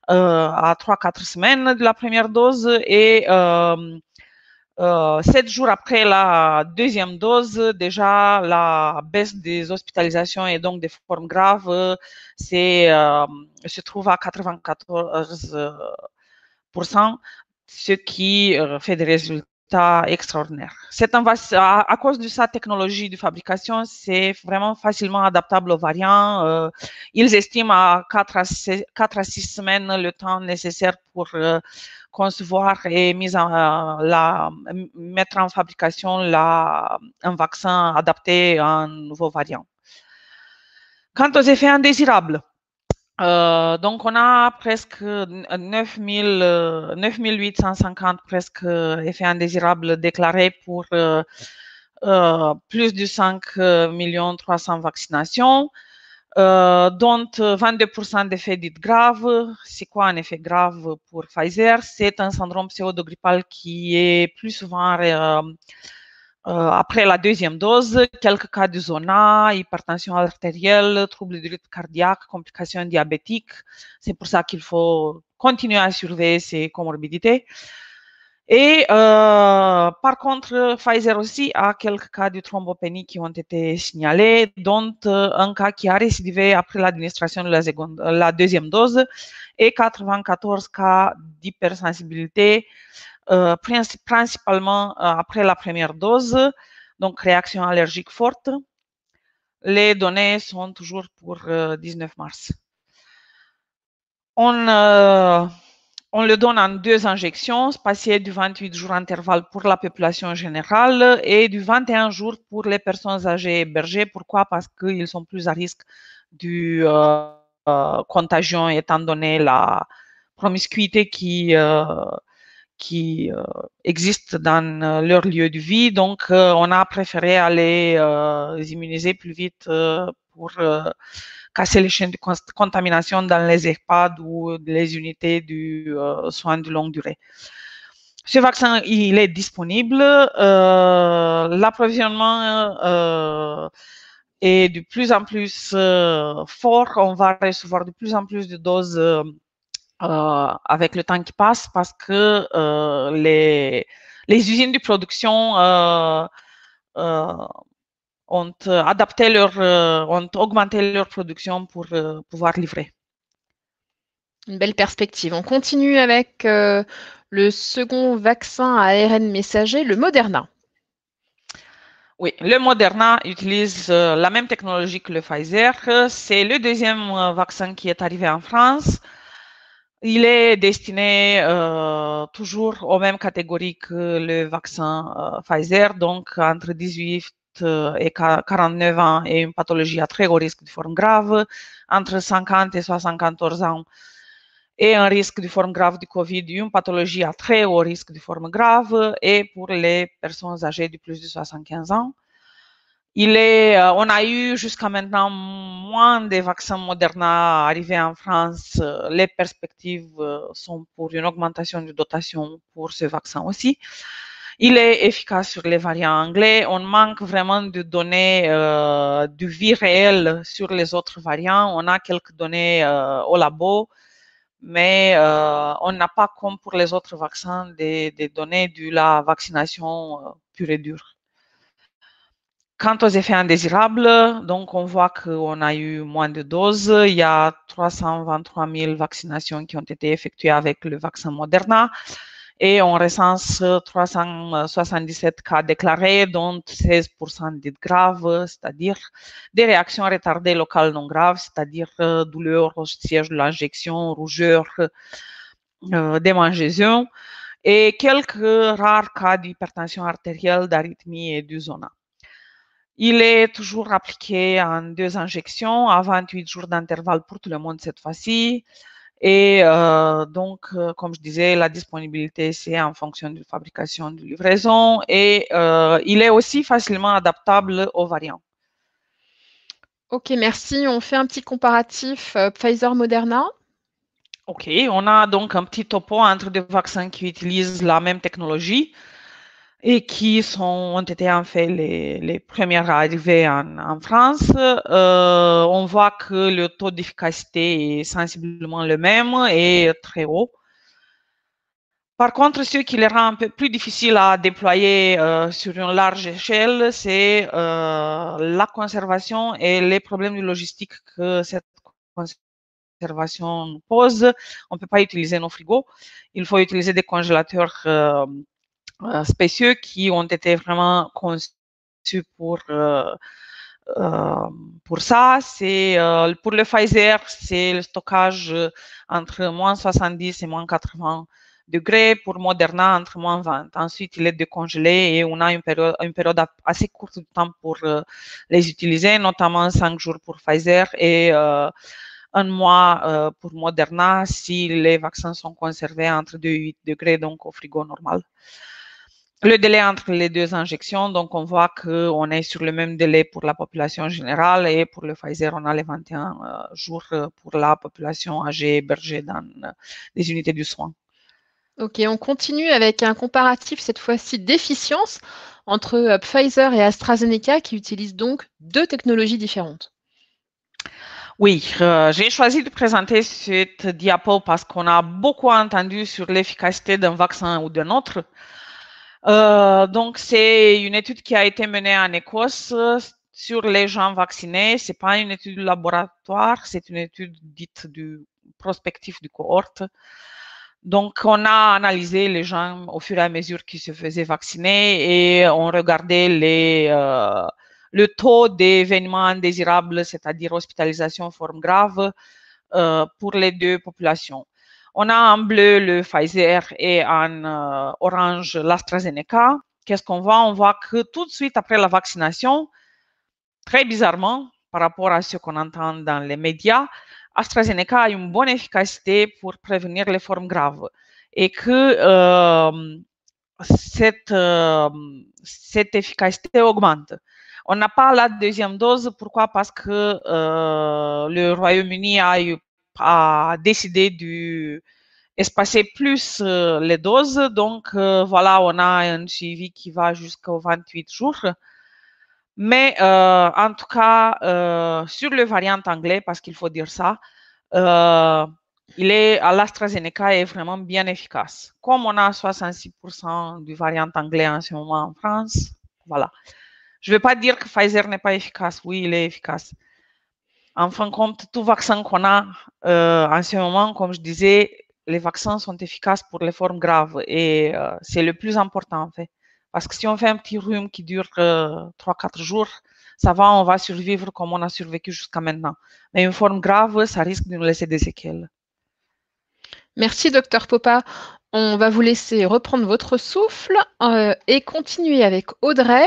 à 3-4 semaines de la première dose et 7 jours après la deuxième dose, déjà la baisse des hospitalisations et donc des formes graves se trouve à 94%, ce qui fait des résultats extraordinaire. À cause de sa technologie de fabrication, c'est vraiment facilement adaptable aux variants. Ils estiment à 4 à 6 semaines le temps nécessaire pour concevoir et mettre en fabrication un vaccin adapté à un nouveau variant. Quant aux effets indésirables, donc, on a presque 9850 presque effets indésirables déclarés pour plus de 5 300 000 vaccinations, dont 22% d'effets dits graves. C'est quoi un effet grave pour Pfizer? C'est un syndrome pseudo-grippal qui est plus souvent après la deuxième dose, quelques cas de zona, hypertension artérielle, troubles du rythme cardiaque, complications diabétiques. C'est pour ça qu'il faut continuer à surveiller ces comorbidités. Et par contre, Pfizer aussi a quelques cas de thrombopénie qui ont été signalés, dont un cas qui a récidivé après l'administration de la deuxième dose et 94 cas d'hypersensibilité principalement après la première dose, donc réaction allergique forte. Les données sont toujours pour 19 mars. On le donne en 2 injections, spacées du 28 jours intervalle pour la population générale et du 21 jours pour les personnes âgées hébergées. Pourquoi? Parce qu'ils sont plus à risque du contagion, étant donné la promiscuité qui existe dans leur lieu de vie. Donc, on a préféré aller immuniser plus vite pour casser les chaînes de contamination dans les EHPAD ou les unités du soin de longue durée. Ce vaccin, il est disponible. L'approvisionnement est de plus en plus fort. On va recevoir de plus en plus de doses avec le temps qui passe parce que les usines de production ont augmenté leur production pour pouvoir livrer. Une belle perspective. On continue avec le second vaccin à ARN messager, le Moderna. Oui, le Moderna utilise la même technologie que le Pfizer. C'est le deuxième vaccin qui est arrivé en France. Il est destiné toujours aux mêmes catégories que le vaccin Pfizer, donc entre 18 et 49 ans et une pathologie à très haut risque de forme grave, entre 50 et 74 ans et un risque de forme grave du Covid, une pathologie à très haut risque de forme grave, et pour les personnes âgées de plus de 75 ans. On a eu jusqu'à maintenant moins de vaccins Moderna arrivés en France. Les perspectives sont pour une augmentation de dotation pour ce vaccin aussi. Il est efficace sur les variants anglais. On manque vraiment de données de vie réelle sur les autres variants. On a quelques données au labo, mais on n'a pas, comme pour les autres vaccins, des données de la vaccination pure et dure. Quant aux effets indésirables, donc on voit qu'on a eu moins de doses. Il y a 323 000 vaccinations qui ont été effectuées avec le vaccin Moderna et on recense 377 cas déclarés, dont 16% dites graves, c'est-à-dire des réactions retardées locales non graves, c'est-à-dire douleur au siège de l'injection, rougeur, démangeaisons, et quelques rares cas d'hypertension artérielle, d'arythmie et de zona. Il est toujours appliqué en 2 injections à 28 jours d'intervalle pour tout le monde cette fois-ci. Et donc, comme je disais, la disponibilité, c'est en fonction de la fabrication, de livraison. Et il est aussi facilement adaptable aux variants. Ok, merci. On fait un petit comparatif Pfizer-Moderna. Ok, on a donc un petit topo entre deux vaccins qui utilisent la même technologie et qui ont été en fait les premières arrivées en France. On voit que le taux d'efficacité est sensiblement le même et très haut. Par contre, ce qui les rend un peu plus difficile à déployer sur une large échelle, c'est la conservation et les problèmes de logistique que cette conservation pose. On ne peut pas utiliser nos frigos. Il faut utiliser des congélateurs spéciaux qui ont été vraiment conçus pour ça. C'est pour le Pfizer, c'est le stockage entre moins 70 et moins 80 degrés. Pour Moderna, entre moins 20. Ensuite, il est décongelé et on a une période assez courte de temps pour les utiliser, notamment 5 jours pour Pfizer et 1 mois pour Moderna si les vaccins sont conservés entre 2 et 8 degrés, donc au frigo normal. Le délai entre les 2 injections, donc on voit qu'on est sur le même délai pour la population générale et pour le Pfizer, on a les 21 jours pour la population âgée hébergée dans les unités du soin. Ok, on continue avec un comparatif, cette fois-ci d'efficience, entre Pfizer et AstraZeneca qui utilisent donc 2 technologies différentes. Oui, j'ai choisi de présenter cette diapo parce qu'on a beaucoup entendu sur l'efficacité d'un vaccin ou d'un autre. Donc, c'est une étude qui a été menée en Écosse sur les gens vaccinés. Ce n'est pas une étude de laboratoire, c'est une étude dite du prospectif du cohorte. Donc, on a analysé les gens au fur et à mesure qu'ils se faisaient vacciner et on regardait le taux d'événements indésirables, c'est-à-dire hospitalisation en forme grave, pour les deux populations. On a en bleu le Pfizer et en orange l'AstraZeneca. Qu'est-ce qu'on voit? On voit que tout de suite après la vaccination, très bizarrement, par rapport à ce qu'on entend dans les médias, AstraZeneca a une bonne efficacité pour prévenir les formes graves et que cette efficacité augmente. On n'a pas la deuxième dose. Pourquoi? Parce que le Royaume-Uni a décidé d'espacer plus les doses. Donc, voilà, on a un suivi qui va jusqu'aux 28 jours. Mais en tout cas, sur le variant anglais, parce qu'il faut dire ça, l'AstraZeneca est vraiment bien efficace. Comme on a 66% du variant anglais en ce moment en France, voilà. Je ne vais pas dire que Pfizer n'est pas efficace. Oui, il est efficace. En fin de compte, tout vaccin qu'on a en ce moment, comme je disais, les vaccins sont efficaces pour les formes graves et c'est le plus important en fait. Parce que si on fait un petit rhume qui dure 3-4 jours, ça va, on va survivre comme on a survécu jusqu'à maintenant. Mais une forme grave, ça risque de nous laisser des séquelles. Merci, docteur Popa. On va vous laisser reprendre votre souffle et continuer avec Audrey.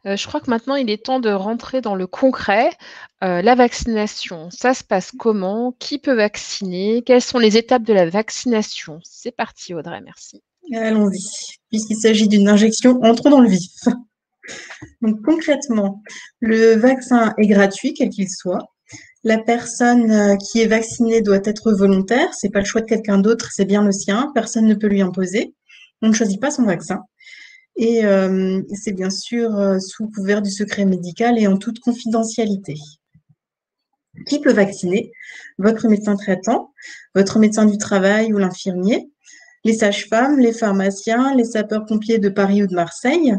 Je crois que maintenant, il est temps de rentrer dans le concret. La vaccination, ça se passe comment? Qui peut vacciner? Quelles sont les étapes de la vaccination? C'est parti, Audrey, merci. Allons-y. Puisqu'il s'agit d'une injection, entrons dans le vif. Donc concrètement, le vaccin est gratuit, quel qu'il soit. La personne qui est vaccinée doit être volontaire. C'est pas le choix de quelqu'un d'autre, c'est bien le sien. Personne ne peut lui imposer. On ne choisit pas son vaccin. Et c'est bien sûr sous couvert du secret médical et en toute confidentialité. Qui peut vacciner? Votre médecin traitant, votre médecin du travail ou l'infirmier, les sages-femmes, les pharmaciens, les sapeurs-pompiers de Paris ou de Marseille,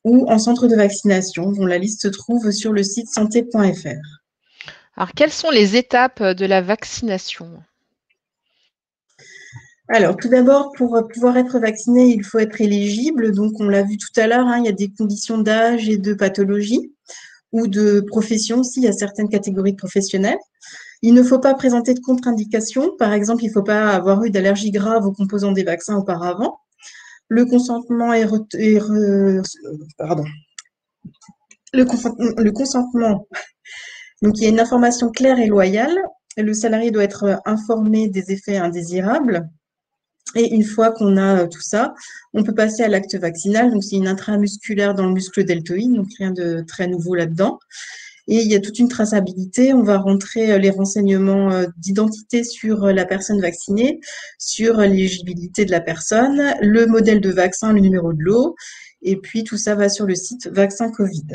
ou en centre de vaccination, dont la liste se trouve sur le site santé.fr. Alors, quelles sont les étapes de la vaccination? Alors, tout d'abord, pour pouvoir être vacciné, il faut être éligible. Donc, on l'a vu tout à l'heure, il y a des conditions d'âge et de pathologie ou de profession aussi, il y a certaines catégories de professionnels. Il ne faut pas présenter de contre-indications. Par exemple, il ne faut pas avoir eu d'allergie grave aux composants des vaccins auparavant. Le consentement Le consentement, donc il y a une information claire et loyale. Le salarié doit être informé des effets indésirables. Et une fois qu'on a tout ça, on peut passer à l'acte vaccinal. Donc, c'est une intramusculaire dans le muscle deltoïde, donc rien de très nouveau là-dedans. Et il y a toute une traçabilité. On va rentrer les renseignements d'identité sur la personne vaccinée, sur l'éligibilité de la personne, le modèle de vaccin, le numéro de lot. Et puis, tout ça va sur le site Vaccin Covid.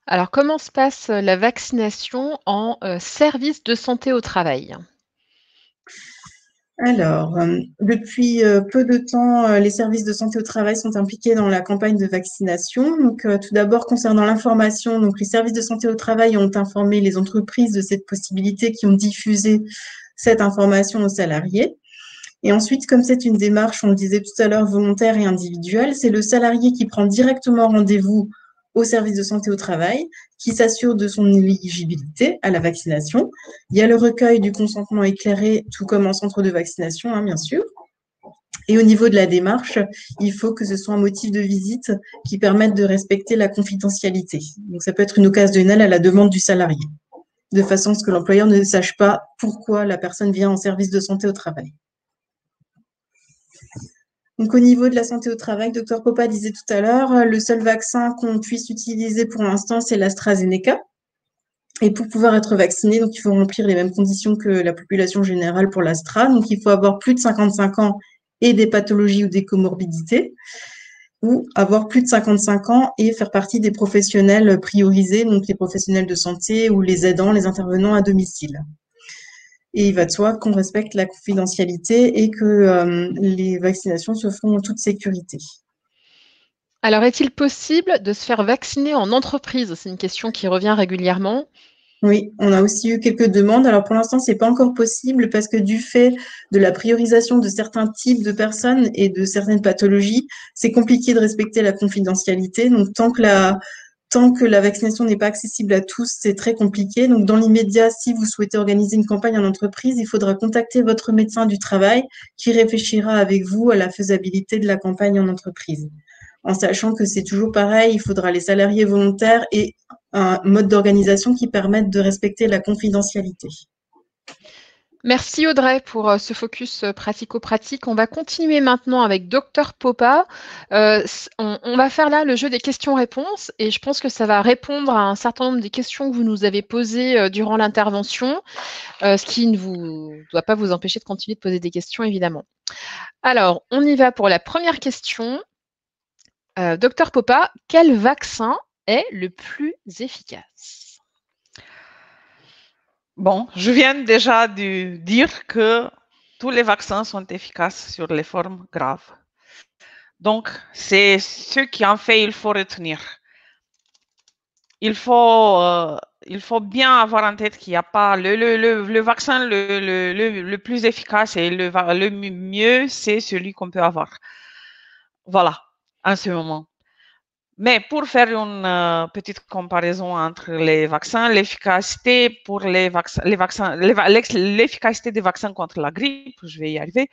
Alors, comment se passe la vaccination en service de santé au travail? Alors, depuis peu de temps, les services de santé au travail sont impliqués dans la campagne de vaccination. Donc, tout d'abord, concernant l'information, donc les services de santé au travail ont informé les entreprises de cette possibilité qui ont diffusé cette information aux salariés. Et ensuite, comme c'est une démarche, on le disait tout à l'heure, volontaire et individuelle, c'est le salarié qui prend directement rendez-vous au service de santé au travail, qui s'assure de son éligibilité à la vaccination. Il y a le recueil du consentement éclairé, tout comme en centre de vaccination, bien sûr. Et au niveau de la démarche, il faut que ce soit un motif de visite qui permette de respecter la confidentialité. Donc, ça peut être une occasionnelle à la demande du salarié, de façon à ce que l'employeur ne sache pas pourquoi la personne vient en service de santé au travail. Donc, au niveau de la santé au travail, Dr Popa disait tout à l'heure, le seul vaccin qu'on puisse utiliser pour l'instant, c'est l'AstraZeneca. Et pour pouvoir être vacciné, donc il faut remplir les mêmes conditions que la population générale pour l'Astra. Donc, il faut avoir plus de 55 ans et des pathologies ou des comorbidités, ou avoir plus de 55 ans et faire partie des professionnels priorisés, donc les professionnels de santé ou les aidants, les intervenants à domicile. Et il va de soi qu'on respecte la confidentialité et que les vaccinations se font en toute sécurité. Alors, est-il possible de se faire vacciner en entreprise? C'est une question qui revient régulièrement. Oui, on a aussi eu quelques demandes. Alors pour l'instant, c'est pas encore possible parce que du fait de la priorisation de certains types de personnes et de certaines pathologies, c'est compliqué de respecter la confidentialité. Donc tant que la vaccination n'est pas accessible à tous, c'est très compliqué. Donc dans l'immédiat, si vous souhaitez organiser une campagne en entreprise, il faudra contacter votre médecin du travail qui réfléchira avec vous à la faisabilité de la campagne en entreprise. En sachant que c'est toujours pareil, il faudra les salariés volontaires et un mode d'organisation qui permette de respecter la confidentialité. Merci Audrey pour ce focus pratico-pratique. On va continuer maintenant avec Dr Popa. On va faire là le jeu des questions-réponses et je pense que ça va répondre à un certain nombre des questions que vous nous avez posées durant l'intervention, ce qui ne doit pas vous empêcher de continuer de poser des questions, évidemment. Alors, on y va pour la première question. Dr Popa, quel vaccin est le plus efficace? Bon, je viens déjà de dire que tous les vaccins sont efficaces sur les formes graves. Donc, c'est ce qui en fait il faut retenir. Il faut bien avoir en tête qu'il n'y a pas le vaccin le plus efficace et le mieux, c'est celui qu'on peut avoir. Voilà, en ce moment. Mais pour faire une petite comparaison entre les vaccins, l'efficacité pour l'efficacité des vaccins contre la grippe, je vais y arriver,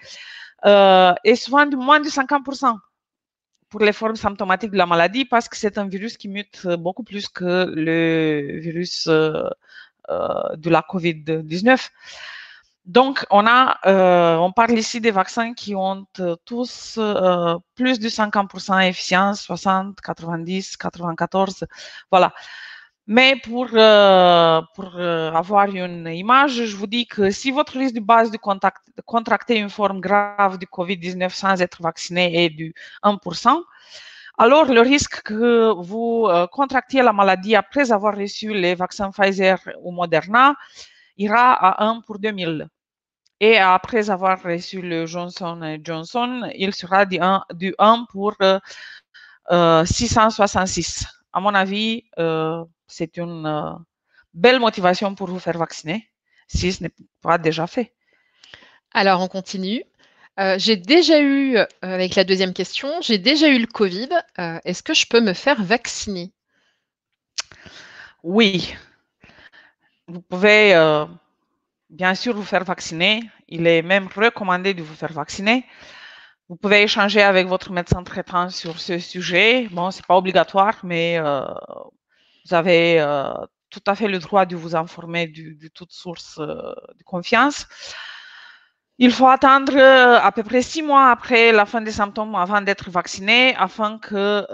est souvent de moins de 50% pour les formes symptomatiques de la maladie parce que c'est un virus qui mute beaucoup plus que le virus de la COVID-19. Donc, on parle ici des vaccins qui ont tous plus de 50% efficience, 60, 90, 94, voilà. Mais pour avoir une image, je vous dis que si votre risque de base de contracter une forme grave du COVID-19 sans être vacciné est du 1%, alors le risque que vous contractiez la maladie après avoir reçu les vaccins Pfizer ou Moderna ira à 1 pour 2000. Et après avoir reçu le Johnson Johnson, il sera du 1 pour 666. À mon avis, c'est une belle motivation pour vous faire vacciner, si ce n'est pas déjà fait. Alors, on continue. J'ai déjà eu, avec la deuxième question, j'ai déjà eu le Covid. Est-ce que je peux me faire vacciner? Oui. Vous pouvez bien sûr vous faire vacciner. Il est même recommandé de vous faire vacciner. Vous pouvez échanger avec votre médecin traitant sur ce sujet. Bon, c'est pas obligatoire, mais vous avez tout à fait le droit de vous informer de toute source de confiance. Il faut attendre à peu près 6 mois après la fin des symptômes avant d'être vacciné afin que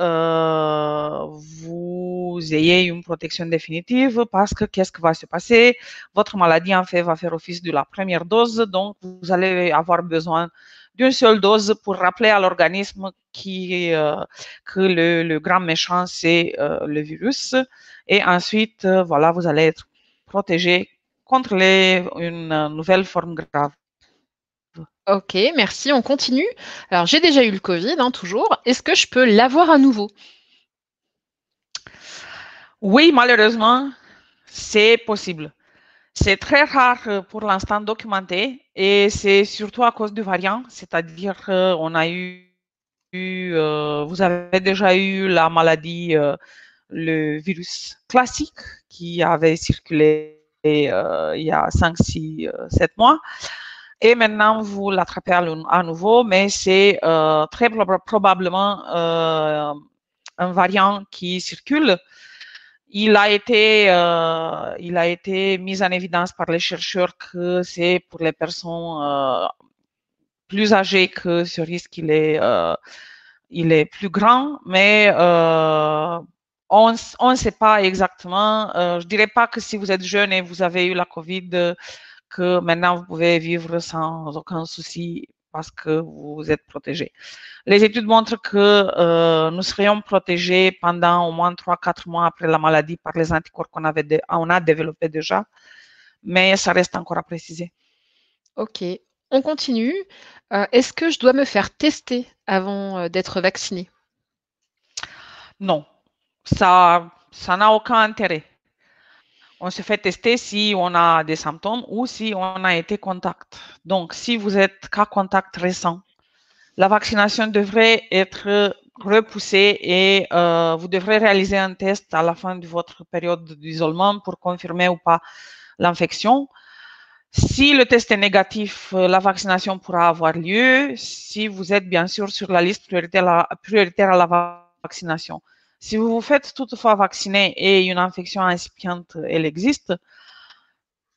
vous ayez une protection définitive parce que qu'est-ce qui va se passer? Votre maladie en fait va faire office de la première dose, donc vous allez avoir besoin d'une seule dose pour rappeler à l'organisme que le grand méchant c'est le virus et ensuite voilà, vous allez être protégé contre une nouvelle forme grave. Ok, merci, on continue. Alors, j'ai déjà eu le Covid, toujours. Est-ce que je peux l'avoir à nouveau? Oui, malheureusement, c'est possible. C'est très rare pour l'instant documenté et c'est surtout à cause du variant, c'est-à-dire on a vous avez déjà eu la maladie, le virus classique qui avait circulé il y a 5, 6, 7 mois. Et maintenant, vous l'attrapez à nouveau, mais c'est très probablement un variant qui circule. Il a été mis en évidence par les chercheurs que c'est pour les personnes plus âgées que ce risque il est plus grand, mais on ne sait pas exactement. Je dirais pas que si vous êtes jeune et vous avez eu la COVID, que maintenant vous pouvez vivre sans aucun souci parce que vous êtes protégé. Les études montrent que nous serions protégés pendant au moins 3-4 mois après la maladie par les anticorps qu'on a développés déjà, mais ça reste encore à préciser. Ok, on continue. Est-ce que je dois me faire tester avant d'être vacciné? Non, ça n'a aucun intérêt. On se fait tester si on a des symptômes ou si on a été contact. Donc, si vous êtes cas contact récent, la vaccination devrait être repoussée et vous devrez réaliser un test à la fin de votre période d'isolement pour confirmer ou pas l'infection. Si le test est négatif, la vaccination pourra avoir lieu si vous êtes bien sûr sur la liste prioritaire à la vaccination. Si vous vous faites toutefois vacciner et une infection incipiente, elle existe,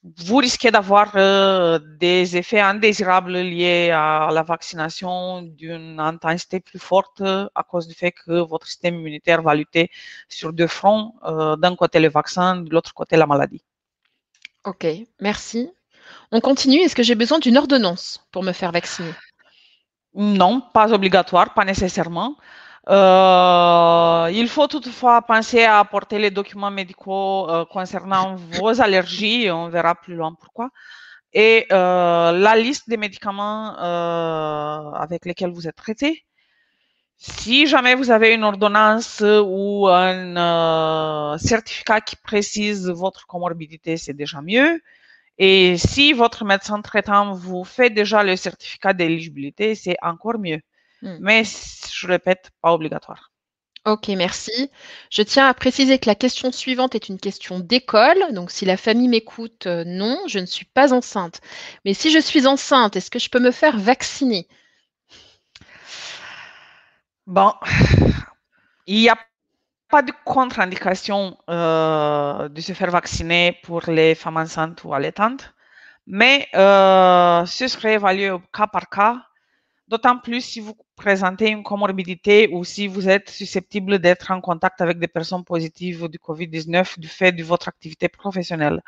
vous risquez d'avoir des effets indésirables liés à la vaccination d'une intensité plus forte à cause du fait que votre système immunitaire va lutter sur deux fronts, d'un côté le vaccin, de l'autre côté la maladie. Ok, merci. On continue. Est-ce que j'ai besoin d'une ordonnance pour me faire vacciner? Non, pas obligatoire, pas nécessairement. Il faut toutefois penser à apporter les documents médicaux concernant vos allergies, et on verra plus loin pourquoi, et la liste des médicaments avec lesquels vous êtes traité. Si jamais vous avez une ordonnance ou un certificat qui précise votre comorbidité, c'est déjà mieux. Et si votre médecin traitant vous fait déjà le certificat d'éligibilité, c'est encore mieux. Mais, je répète, pas obligatoire. Ok, merci. Je tiens à préciser que la question suivante est une question d'école. Donc, si la famille m'écoute, non, je ne suis pas enceinte. Mais si je suis enceinte, est-ce que je peux me faire vacciner? Bon, il n'y a pas de contre-indication de se faire vacciner pour les femmes enceintes ou allaitantes, mais ce serait évalué au cas par cas, d'autant plus si vous présentez une comorbidité ou si vous êtes susceptible d'être en contact avec des personnes positives du COVID-19 du fait de votre activité professionnelle.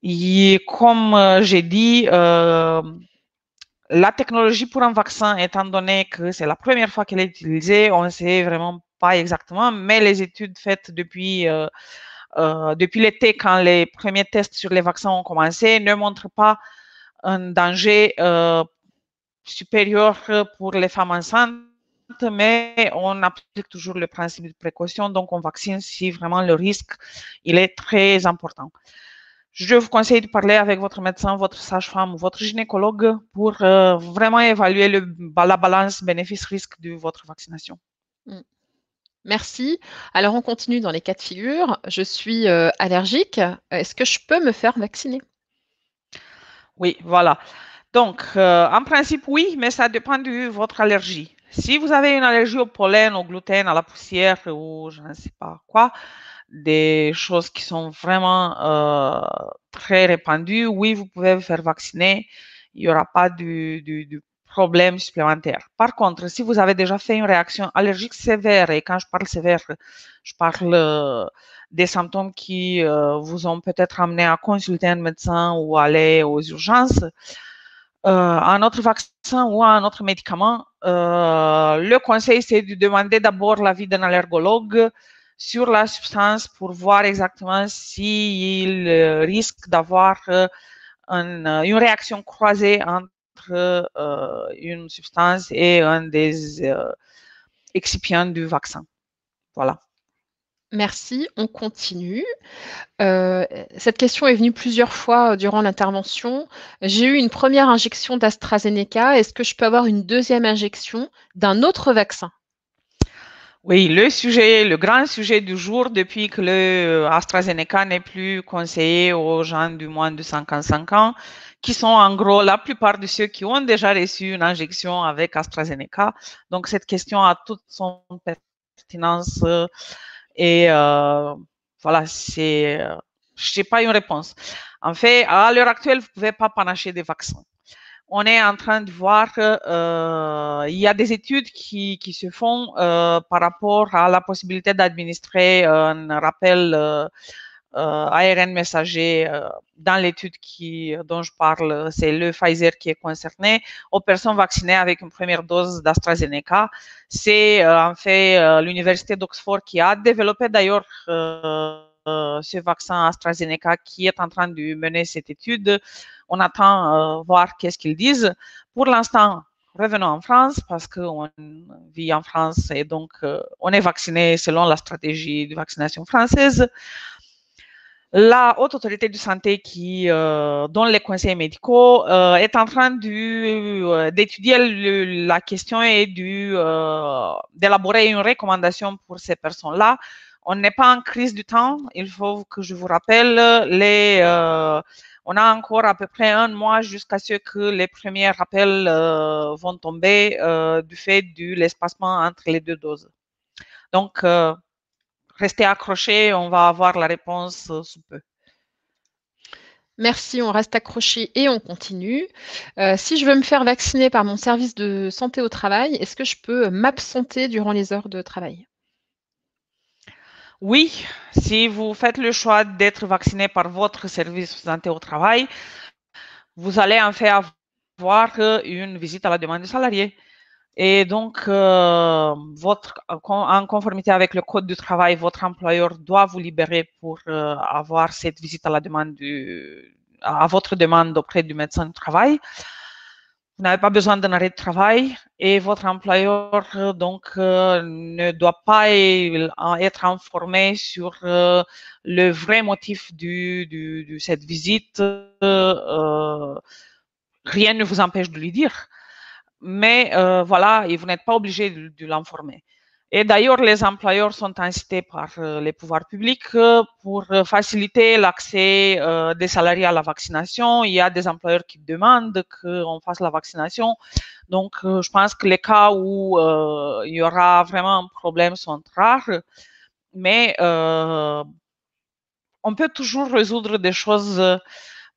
Et comme j'ai dit, la technologie pour un vaccin, étant donné que c'est la première fois qu'elle est utilisée, on ne sait vraiment pas exactement, mais les études faites depuis l'été, quand les premiers tests sur les vaccins ont commencé, ne montrent pas un danger supérieur pour les femmes enceintes, mais on applique toujours le principe de précaution, donc on vaccine si vraiment le risque il est très important. Je vous conseille de parler avec votre médecin, votre sage-femme ou votre gynécologue pour vraiment évaluer la balance bénéfice-risque de votre vaccination. Merci. Alors, on continue dans les cas de figure. Je suis allergique. Est-ce que je peux me faire vacciner? Oui, voilà. Donc, en principe, oui, mais ça dépend de votre allergie. Si vous avez une allergie au pollen, au gluten, à la poussière ou je ne sais pas quoi, des choses qui sont vraiment très répandues, oui, vous pouvez vous faire vacciner. Il n'y aura pas de problème supplémentaire. Par contre, si vous avez déjà fait une réaction allergique sévère, et quand je parle sévère, je parle des symptômes qui vous ont peut-être amené à consulter un médecin ou aller aux urgences, un autre vaccin ou un autre médicament, le conseil, c'est de demander d'abord l'avis d'un allergologue sur la substance pour voir exactement s'il risque d'avoir une réaction croisée entre une substance et un des excipients du vaccin. Voilà. Merci, on continue. Cette question est venue plusieurs fois durant l'intervention. J'ai eu une première injection d'AstraZeneca. Est-ce que je peux avoir une deuxième injection d'un autre vaccin? Oui, le grand sujet du jour depuis que le AstraZeneca n'est plus conseillé aux gens du moins de 55 ans, qui sont en gros la plupart de ceux qui ont déjà reçu une injection avec AstraZeneca. Donc, cette question a toute son pertinence et voilà, je n'ai pas une réponse. En fait, à l'heure actuelle, vous ne pouvez pas panacher des vaccins. On est en train de voir, il y a des études qui se font par rapport à la possibilité d'administrer un rappel ARN messager. Dans l'étude dont je parle, c'est le Pfizer qui est concerné, aux personnes vaccinées avec une première dose d'AstraZeneca. C'est en fait l'université d'Oxford qui a développé d'ailleurs ce vaccin AstraZeneca qui est en train de mener cette étude. On attend voir qu'est-ce qu'ils disent. Pour l'instant, revenons en France parce qu'on vit en France et donc on est vacciné selon la stratégie de vaccination française. La Haute Autorité de Santé qui donne les conseils médicaux est en train d'étudier la question et d'élaborer une recommandation pour ces personnes-là. On n'est pas en crise du temps. Il faut que je vous rappelle, on a encore à peu près 1 mois jusqu'à ce que les premiers rappels vont tomber du fait de l'espacement entre les 2 doses. Donc, restez accrochés, on va avoir la réponse sous peu. Merci, on reste accroché et on continue. Si je veux me faire vacciner par mon service de santé au travail, est-ce que je peux m'absenter durant les heures de travail? Oui, si vous faites le choix d'être vacciné par votre service de santé au travail, vous allez en fait avoir une visite à la demande du salarié. Et donc, en conformité avec le code du travail, votre employeur doit vous libérer pour avoir cette visite à la demande à votre demande auprès du médecin du travail. Vous n'avez pas besoin d'un arrêt de travail et votre employeur donc ne doit pas être informé sur le vrai motif de cette visite. Rien ne vous empêche de lui dire. Mais voilà, et vous n'êtes pas obligé de l'informer. Et d'ailleurs, les employeurs sont incités par les pouvoirs publics pour faciliter l'accès des salariés à la vaccination. Il y a des employeurs qui demandent qu'on fasse la vaccination. Donc, je pense que les cas où il y aura vraiment un problème sont rares. Mais on peut toujours résoudre des choses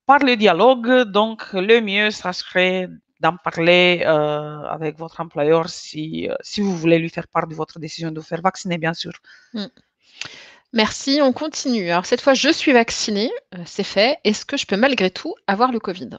par le dialogue. Donc, le mieux, ça serait d'en parler avec votre employeur si vous voulez lui faire part de votre décision de vous faire vacciner, bien sûr. Merci, on continue. Alors cette fois, je suis vaccinée, c'est fait. Est-ce que je peux malgré tout avoir le Covid?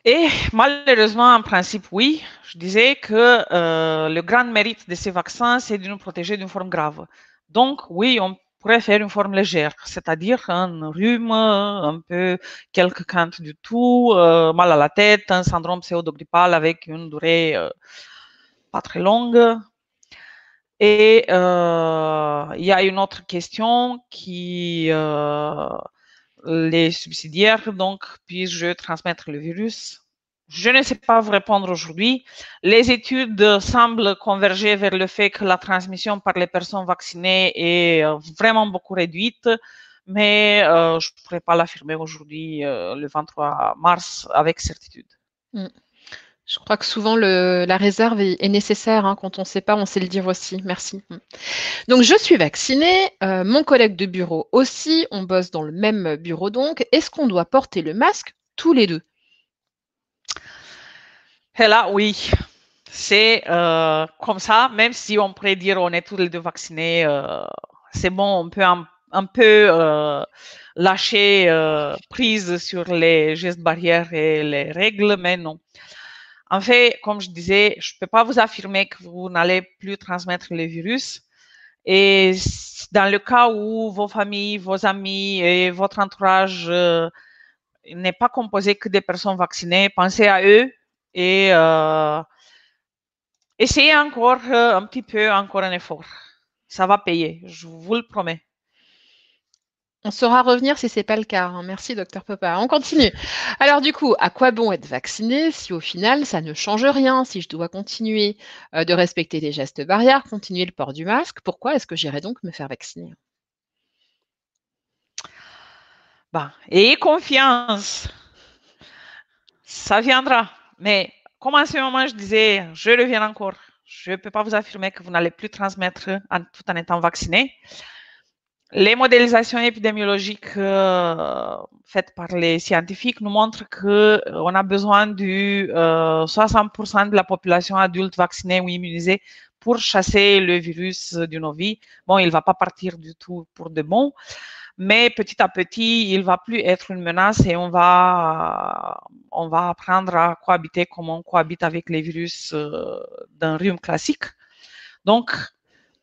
Et malheureusement, en principe, oui. Je disais que le grand mérite de ces vaccins, c'est de nous protéger d'une forme grave. Donc, oui, on pourrait faire une forme légère, c'est-à-dire un rhume, un peu quelques quintes du tout, mal à la tête, un syndrome pseudo-grippal avec une durée pas très longue. Et il y a une autre question qui les subsidiaires, donc puis-je transmettre le virus? Je ne sais pas vous répondre aujourd'hui. Les études semblent converger vers le fait que la transmission par les personnes vaccinées est vraiment beaucoup réduite, mais je ne pourrais pas l'affirmer aujourd'hui, le 23 mars, avec certitude. Je crois que souvent la réserve est nécessaire. Hein, quand on ne sait pas, on sait le dire aussi. Merci. Donc, je suis vaccinée. Mon collègue de bureau aussi. On bosse dans le même bureau donc. Est-ce qu'on doit porter le masque tous les deux? Et là, oui. C'est comme ça, même si on pourrait dire on est tous les deux vaccinés, c'est bon, on peut un peu lâcher prise sur les gestes barrières et les règles, mais non. En fait, comme je disais, je ne peux pas vous affirmer que vous n'allez plus transmettre le virus. Et dans le cas où vos familles, vos amis et votre entourage n'est pas composé que des personnes vaccinées, pensez à eux et essayez encore un petit peu, encore un effort. Ça va payer, je vous le promets. On saura revenir si ce n'est pas le cas. Hein. Merci, docteur Popa. On continue. Alors du coup, à quoi bon être vacciné si au final, ça ne change rien? Si je dois continuer de respecter les gestes barrières, continuer le port du masque, pourquoi est-ce que j'irais donc me faire vacciner? Ayez confiance. Ça viendra. Mais comme en ce moment, je disais, je reviens encore. Je ne peux pas vous affirmer que vous n'allez plus transmettre tout en étant vacciné. Les modélisations épidémiologiques faites par les scientifiques nous montrent qu'on a besoin de 60% de la population adulte vaccinée ou immunisée pour chasser le virus de nos vies. Bon, il ne va pas partir du tout pour de bon, mais petit à petit, il ne va plus être une menace et on va apprendre à cohabiter comme on cohabite avec les virus d'un rhume classique. Donc,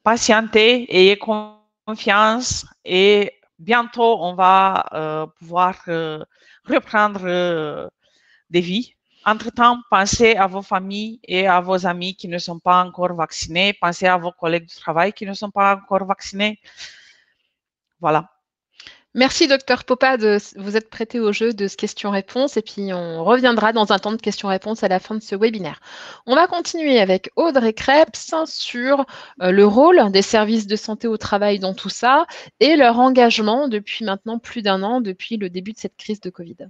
patientez, ayez confiance et bientôt on va pouvoir reprendre des vies. Entre-temps, pensez à vos familles et à vos amis qui ne sont pas encore vaccinés. Pensez à vos collègues du travail qui ne sont pas encore vaccinés. Voilà. Merci, docteur Popa, de vous être prêté au jeu de ce question-réponse. Et puis, on reviendra dans un temps de questions-réponses à la fin de ce webinaire. On va continuer avec Audrey Krebs sur le rôle des services de santé au travail dans tout ça et leur engagement depuis maintenant plus d'1 an, depuis le début de cette crise de Covid.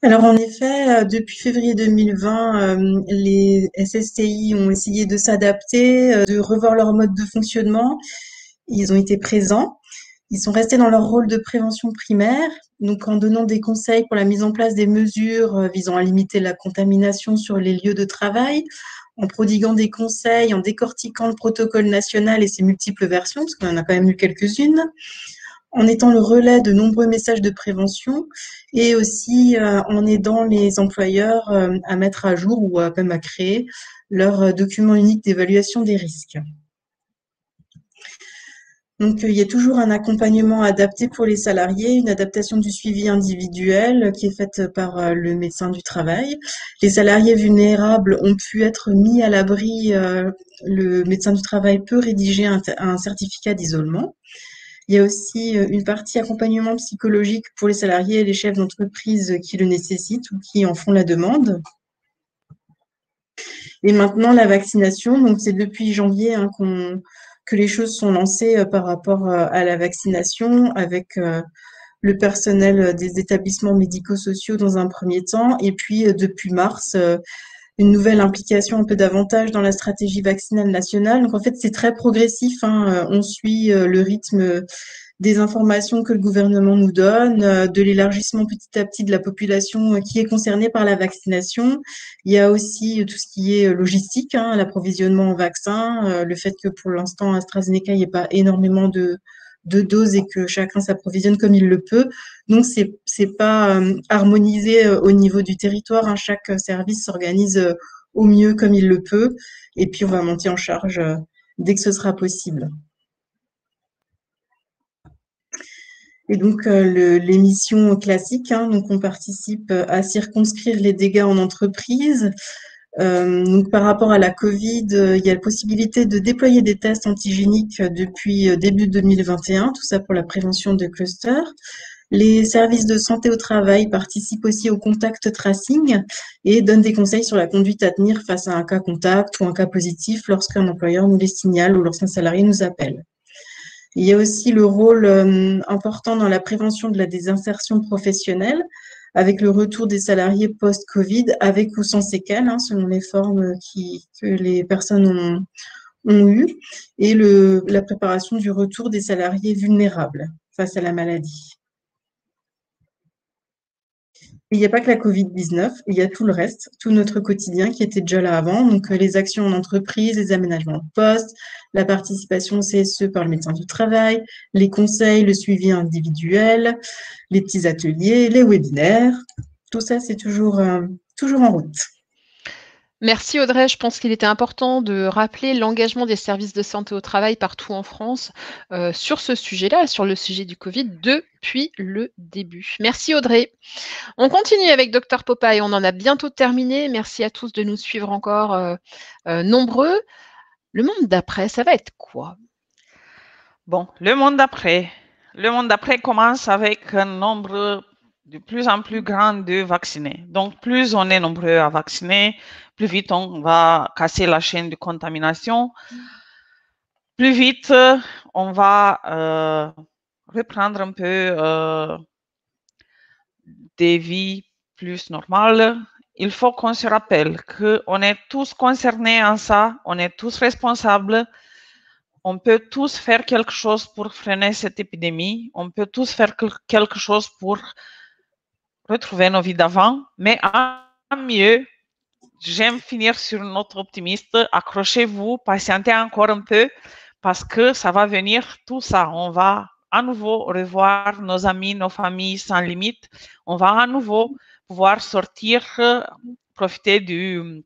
Alors en effet, depuis février 2020, les SSTI ont essayé de s'adapter, de revoir leur mode de fonctionnement. Ils ont été présents. Ils sont restés dans leur rôle de prévention primaire, donc en donnant des conseils pour la mise en place des mesures visant à limiter la contamination sur les lieux de travail, en prodiguant des conseils, en décortiquant le protocole national et ses multiples versions, parce qu'on en a quand même eu quelques-unes, en étant le relais de nombreux messages de prévention et aussi en aidant les employeurs à mettre à jour ou même à créer leur document unique d'évaluation des risques. Donc, il y a toujours un accompagnement adapté pour les salariés, une adaptation du suivi individuel qui est faite par le médecin du travail. Les salariés vulnérables ont pu être mis à l'abri. Le médecin du travail peut rédiger un certificat d'isolement. Il y a aussi une partie accompagnement psychologique pour les salariés et les chefs d'entreprise qui le nécessitent ou qui en font la demande. Et maintenant, la vaccination, donc c'est depuis janvier que les choses sont lancées par rapport à la vaccination avec le personnel des établissements médico-sociaux dans un premier temps. Et puis, depuis mars, une nouvelle implication un peu davantage dans la stratégie vaccinale nationale. Donc, en fait, c'est très progressif. On suit le rythme des informations que le gouvernement nous donne, de l'élargissement petit à petit de la population qui est concernée par la vaccination. Il y a aussi tout ce qui est logistique, l'approvisionnement en vaccins, le fait que pour l'instant, AstraZeneca, il n'y ait pas énormément de doses et que chacun s'approvisionne comme il le peut. Donc, c'est pas harmonisé au niveau du territoire. Chaque service s'organise au mieux comme il le peut. Et puis, on va monter en charge dès que ce sera possible. Et donc, les missions classiques, donc on participe à circonscrire les dégâts en entreprise. Donc, par rapport à la Covid, il y a la possibilité de déployer des tests antigéniques depuis début 2021, tout ça pour la prévention de clusters. Les services de santé au travail participent aussi au contact tracing et donnent des conseils sur la conduite à tenir face à un cas contact ou un cas positif lorsqu'un employeur nous les signale ou lorsqu'un salarié nous appelle. Il y a aussi le rôle important dans la prévention de la désinsertion professionnelle, avec le retour des salariés post-Covid, avec ou sans séquelles, selon les formes que les personnes ont eues, et la préparation du retour des salariés vulnérables face à la maladie. Il n'y a pas que la Covid-19, il y a tout le reste, tout notre quotidien qui était déjà là avant, donc les actions en entreprise, les aménagements de poste, la participation au CSE par le médecin du travail, les conseils, le suivi individuel, les petits ateliers, les webinaires, tout ça c'est toujours en route. Merci Audrey, je pense qu'il était important de rappeler l'engagement des services de santé au travail partout en France sur ce sujet-là, sur le sujet du Covid depuis le début. Merci Audrey. On continue avec Dr Popa et on en a bientôt terminé. Merci à tous de nous suivre encore nombreux. Le monde d'après, ça va être quoi? Bon, le monde d'après commence avec un nombre de plus en plus grand de vaccinés. Donc, plus on est nombreux à vacciner, plus vite on va casser la chaîne de contamination, plus vite on va reprendre un peu des vies plus normales. Il faut qu'on se rappelle qu'on est tous concernés en ça, on est tous responsables. On peut tous faire quelque chose pour freiner cette épidémie. On peut tous faire quelque chose pour retrouver nos vies d'avant. Mais en mieux, j'aime finir sur une note optimiste. Accrochez-vous, patientez encore un peu parce que ça va venir tout ça. On va à nouveau revoir nos amis, nos familles sans limite. On va à nouveau pouvoir sortir, profiter de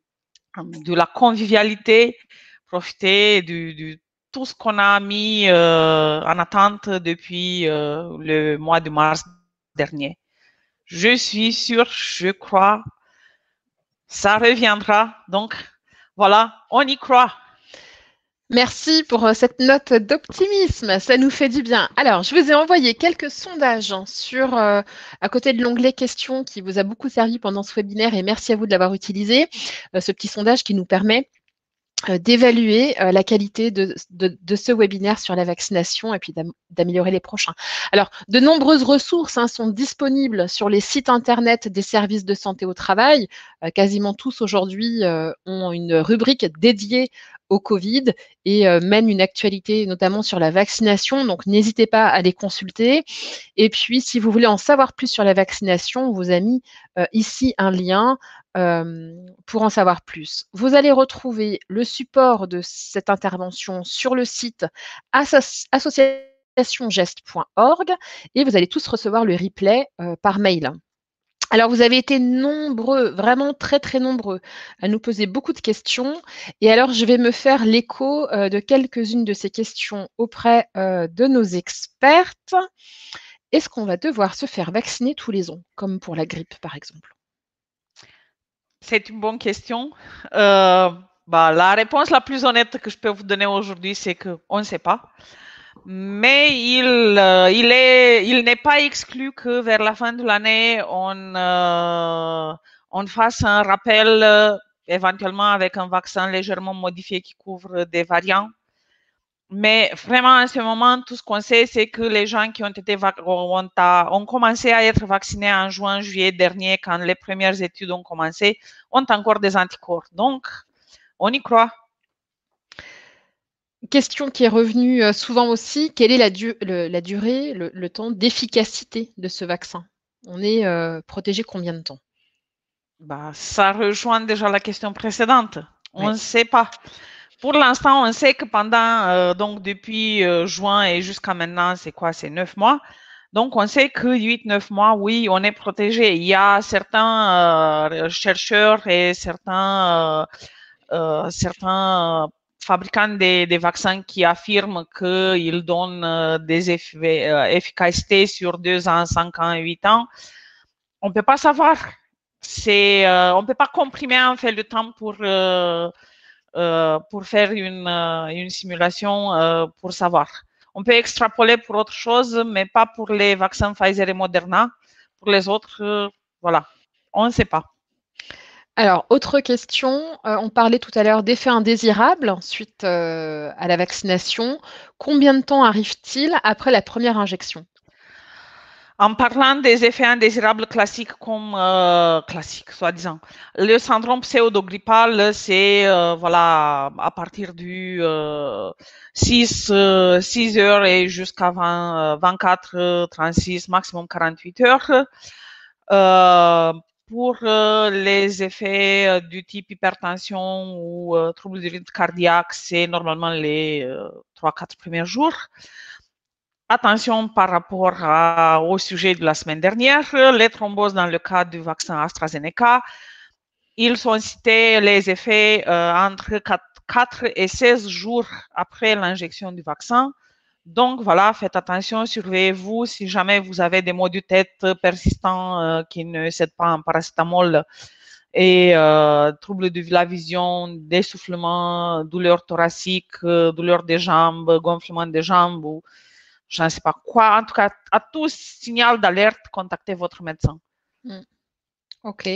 la convivialité, profiter du tout ce qu'on a mis en attente depuis le mois de mars dernier. Je suis sûre, je crois, ça reviendra. Donc, voilà, on y croit. Merci pour cette note d'optimisme, ça nous fait du bien. Alors, je vous ai envoyé quelques sondages à côté de l'onglet questions qui vous a beaucoup servi pendant ce webinaire et merci à vous de l'avoir utilisé. Ce petit sondage qui nous permet d'évaluer la qualité de ce webinaire sur la vaccination et puis d'améliorer les prochains. Alors, de nombreuses ressources sont disponibles sur les sites internet des services de santé au travail. Quasiment tous aujourd'hui ont une rubrique dédiée au Covid et mènent une actualité notamment sur la vaccination. Donc, n'hésitez pas à les consulter. Et puis, si vous voulez en savoir plus sur la vaccination, on vous a mis ici un lien pour en savoir plus. Vous allez retrouver le support de cette intervention sur le site associationgeste.org et vous allez tous recevoir le replay par mail. Alors, vous avez été nombreux, vraiment très, très nombreux, à nous poser beaucoup de questions. Et alors, je vais me faire l'écho de quelques-unes de ces questions auprès de nos expertes. Est-ce qu'on va devoir se faire vacciner tous les ans, comme pour la grippe, par exemple? C'est une bonne question. La réponse la plus honnête que je peux vous donner aujourd'hui, c'est qu'on ne sait pas. Mais il n'est pas exclu que vers la fin de l'année, on fasse un rappel, éventuellement avec un vaccin légèrement modifié qui couvre des variants. Mais vraiment, en ce moment, tout ce qu'on sait, c'est que les gens qui ont commencé à être vaccinés en juin, juillet dernier, quand les premières études ont commencé, ont encore des anticorps. Donc, on y croit. Question qui est revenue souvent aussi, quelle est la durée, le temps d'efficacité de ce vaccin? On est protégé combien de temps? Ça rejoint déjà la question précédente. On Ouais. ne sait pas. Pour l'instant, on sait que donc depuis juin et jusqu'à maintenant, c'est quoi? C'est 9 mois. Donc, on sait que 8-9 mois, oui, on est protégé. Il y a certains chercheurs et certains fabricants des vaccins qui affirment qu'ils donnent des efficacités sur 2 ans, 5 ans, 8 ans. On ne peut pas savoir. On ne peut pas comprimer en fait le temps pour faire une simulation pour savoir. On peut extrapoler pour autre chose, mais pas pour les vaccins Pfizer et Moderna. Pour les autres, voilà, on ne sait pas. Alors, autre question, on parlait tout à l'heure d'effets indésirables suite à la vaccination. Combien de temps arrive-t-il après la première injection? En parlant des effets indésirables classiques classiques, soi-disant, le syndrome pseudo-grippal, c'est à partir du 6 heures et jusqu'à 24, 36, maximum 48 heures. Pour les effets du type hypertension ou troubles du rythme cardiaque, c'est normalement les 3-4 premiers jours. Attention par rapport au sujet de la semaine dernière, les thromboses dans le cas du vaccin AstraZeneca, ils sont cités les effets entre 4 et 16 jours après l'injection du vaccin. Donc voilà, faites attention, surveillez-vous si jamais vous avez des maux de tête persistants qui ne cèdent pas en paracétamol et troubles de la vision, d'essoufflement, douleurs thoraciques, douleurs des jambes, gonflement des jambes ou je ne sais pas quoi. En tout cas, à tout signal d'alerte, contactez votre médecin. Ok.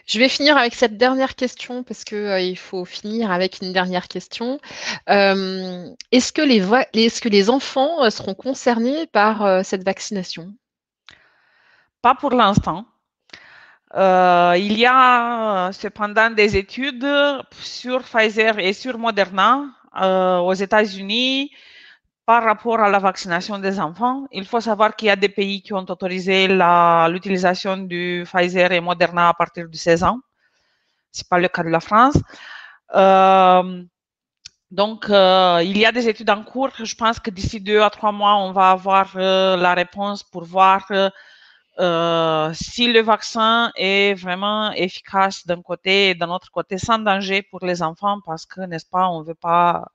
Je vais finir avec cette dernière question parce que il faut finir avec une dernière question. Est-ce que les enfants seront concernés par cette vaccination? Pas pour l'instant. Il y a cependant des études sur Pfizer et sur Moderna aux États-Unis par rapport à la vaccination des enfants. Il faut savoir qu'il y a des pays qui ont autorisé l'utilisation du Pfizer et Moderna à partir de 16 ans. Ce n'est pas le cas de la France. Donc, il y a des études en cours. Je pense que d'ici 2 à 3 mois, on va avoir la réponse pour voir si le vaccin est vraiment efficace d'un côté et d'un autre côté sans danger pour les enfants parce que, n'est-ce pas, on ne veut pas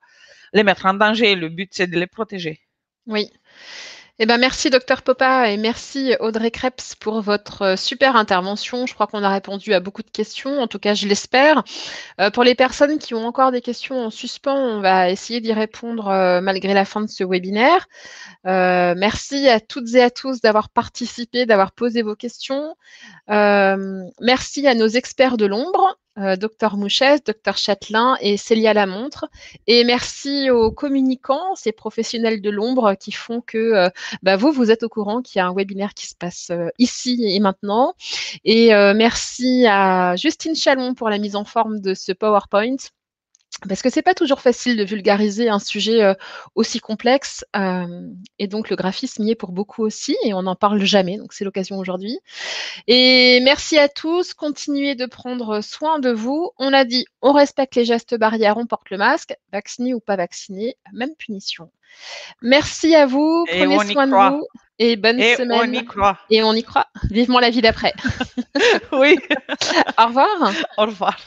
les mettre en danger. Le but, c'est de les protéger. Oui. Eh ben, merci Dr Popa et merci Audrey Krebs pour votre super intervention. Je crois qu'on a répondu à beaucoup de questions, en tout cas je l'espère. Pour les personnes qui ont encore des questions en suspens, on va essayer d'y répondre malgré la fin de ce webinaire. Merci à toutes et à tous d'avoir participé, d'avoir posé vos questions. Merci à nos experts de l'ombre, Dr Mouchès, Dr Châtelain et Célia Lamontre. Et merci aux communicants, ces professionnels de l'ombre qui font que vous êtes au courant qu'il y a un webinaire qui se passe ici et maintenant. Et merci à Justine Chalon pour la mise en forme de ce PowerPoint. Parce que c'est pas toujours facile de vulgariser un sujet aussi complexe, et donc le graphisme y est pour beaucoup aussi, et on n'en parle jamais, donc c'est l'occasion aujourd'hui. Et merci à tous, continuez de prendre soin de vous. On a dit, on respecte les gestes barrières, on porte le masque, vacciné ou pas vacciné, même punition. Merci à vous, prenez soin de vous, et bonne semaine. On y croit. Et on y croit. Vivement la vie d'après. Oui. Au revoir. Au revoir.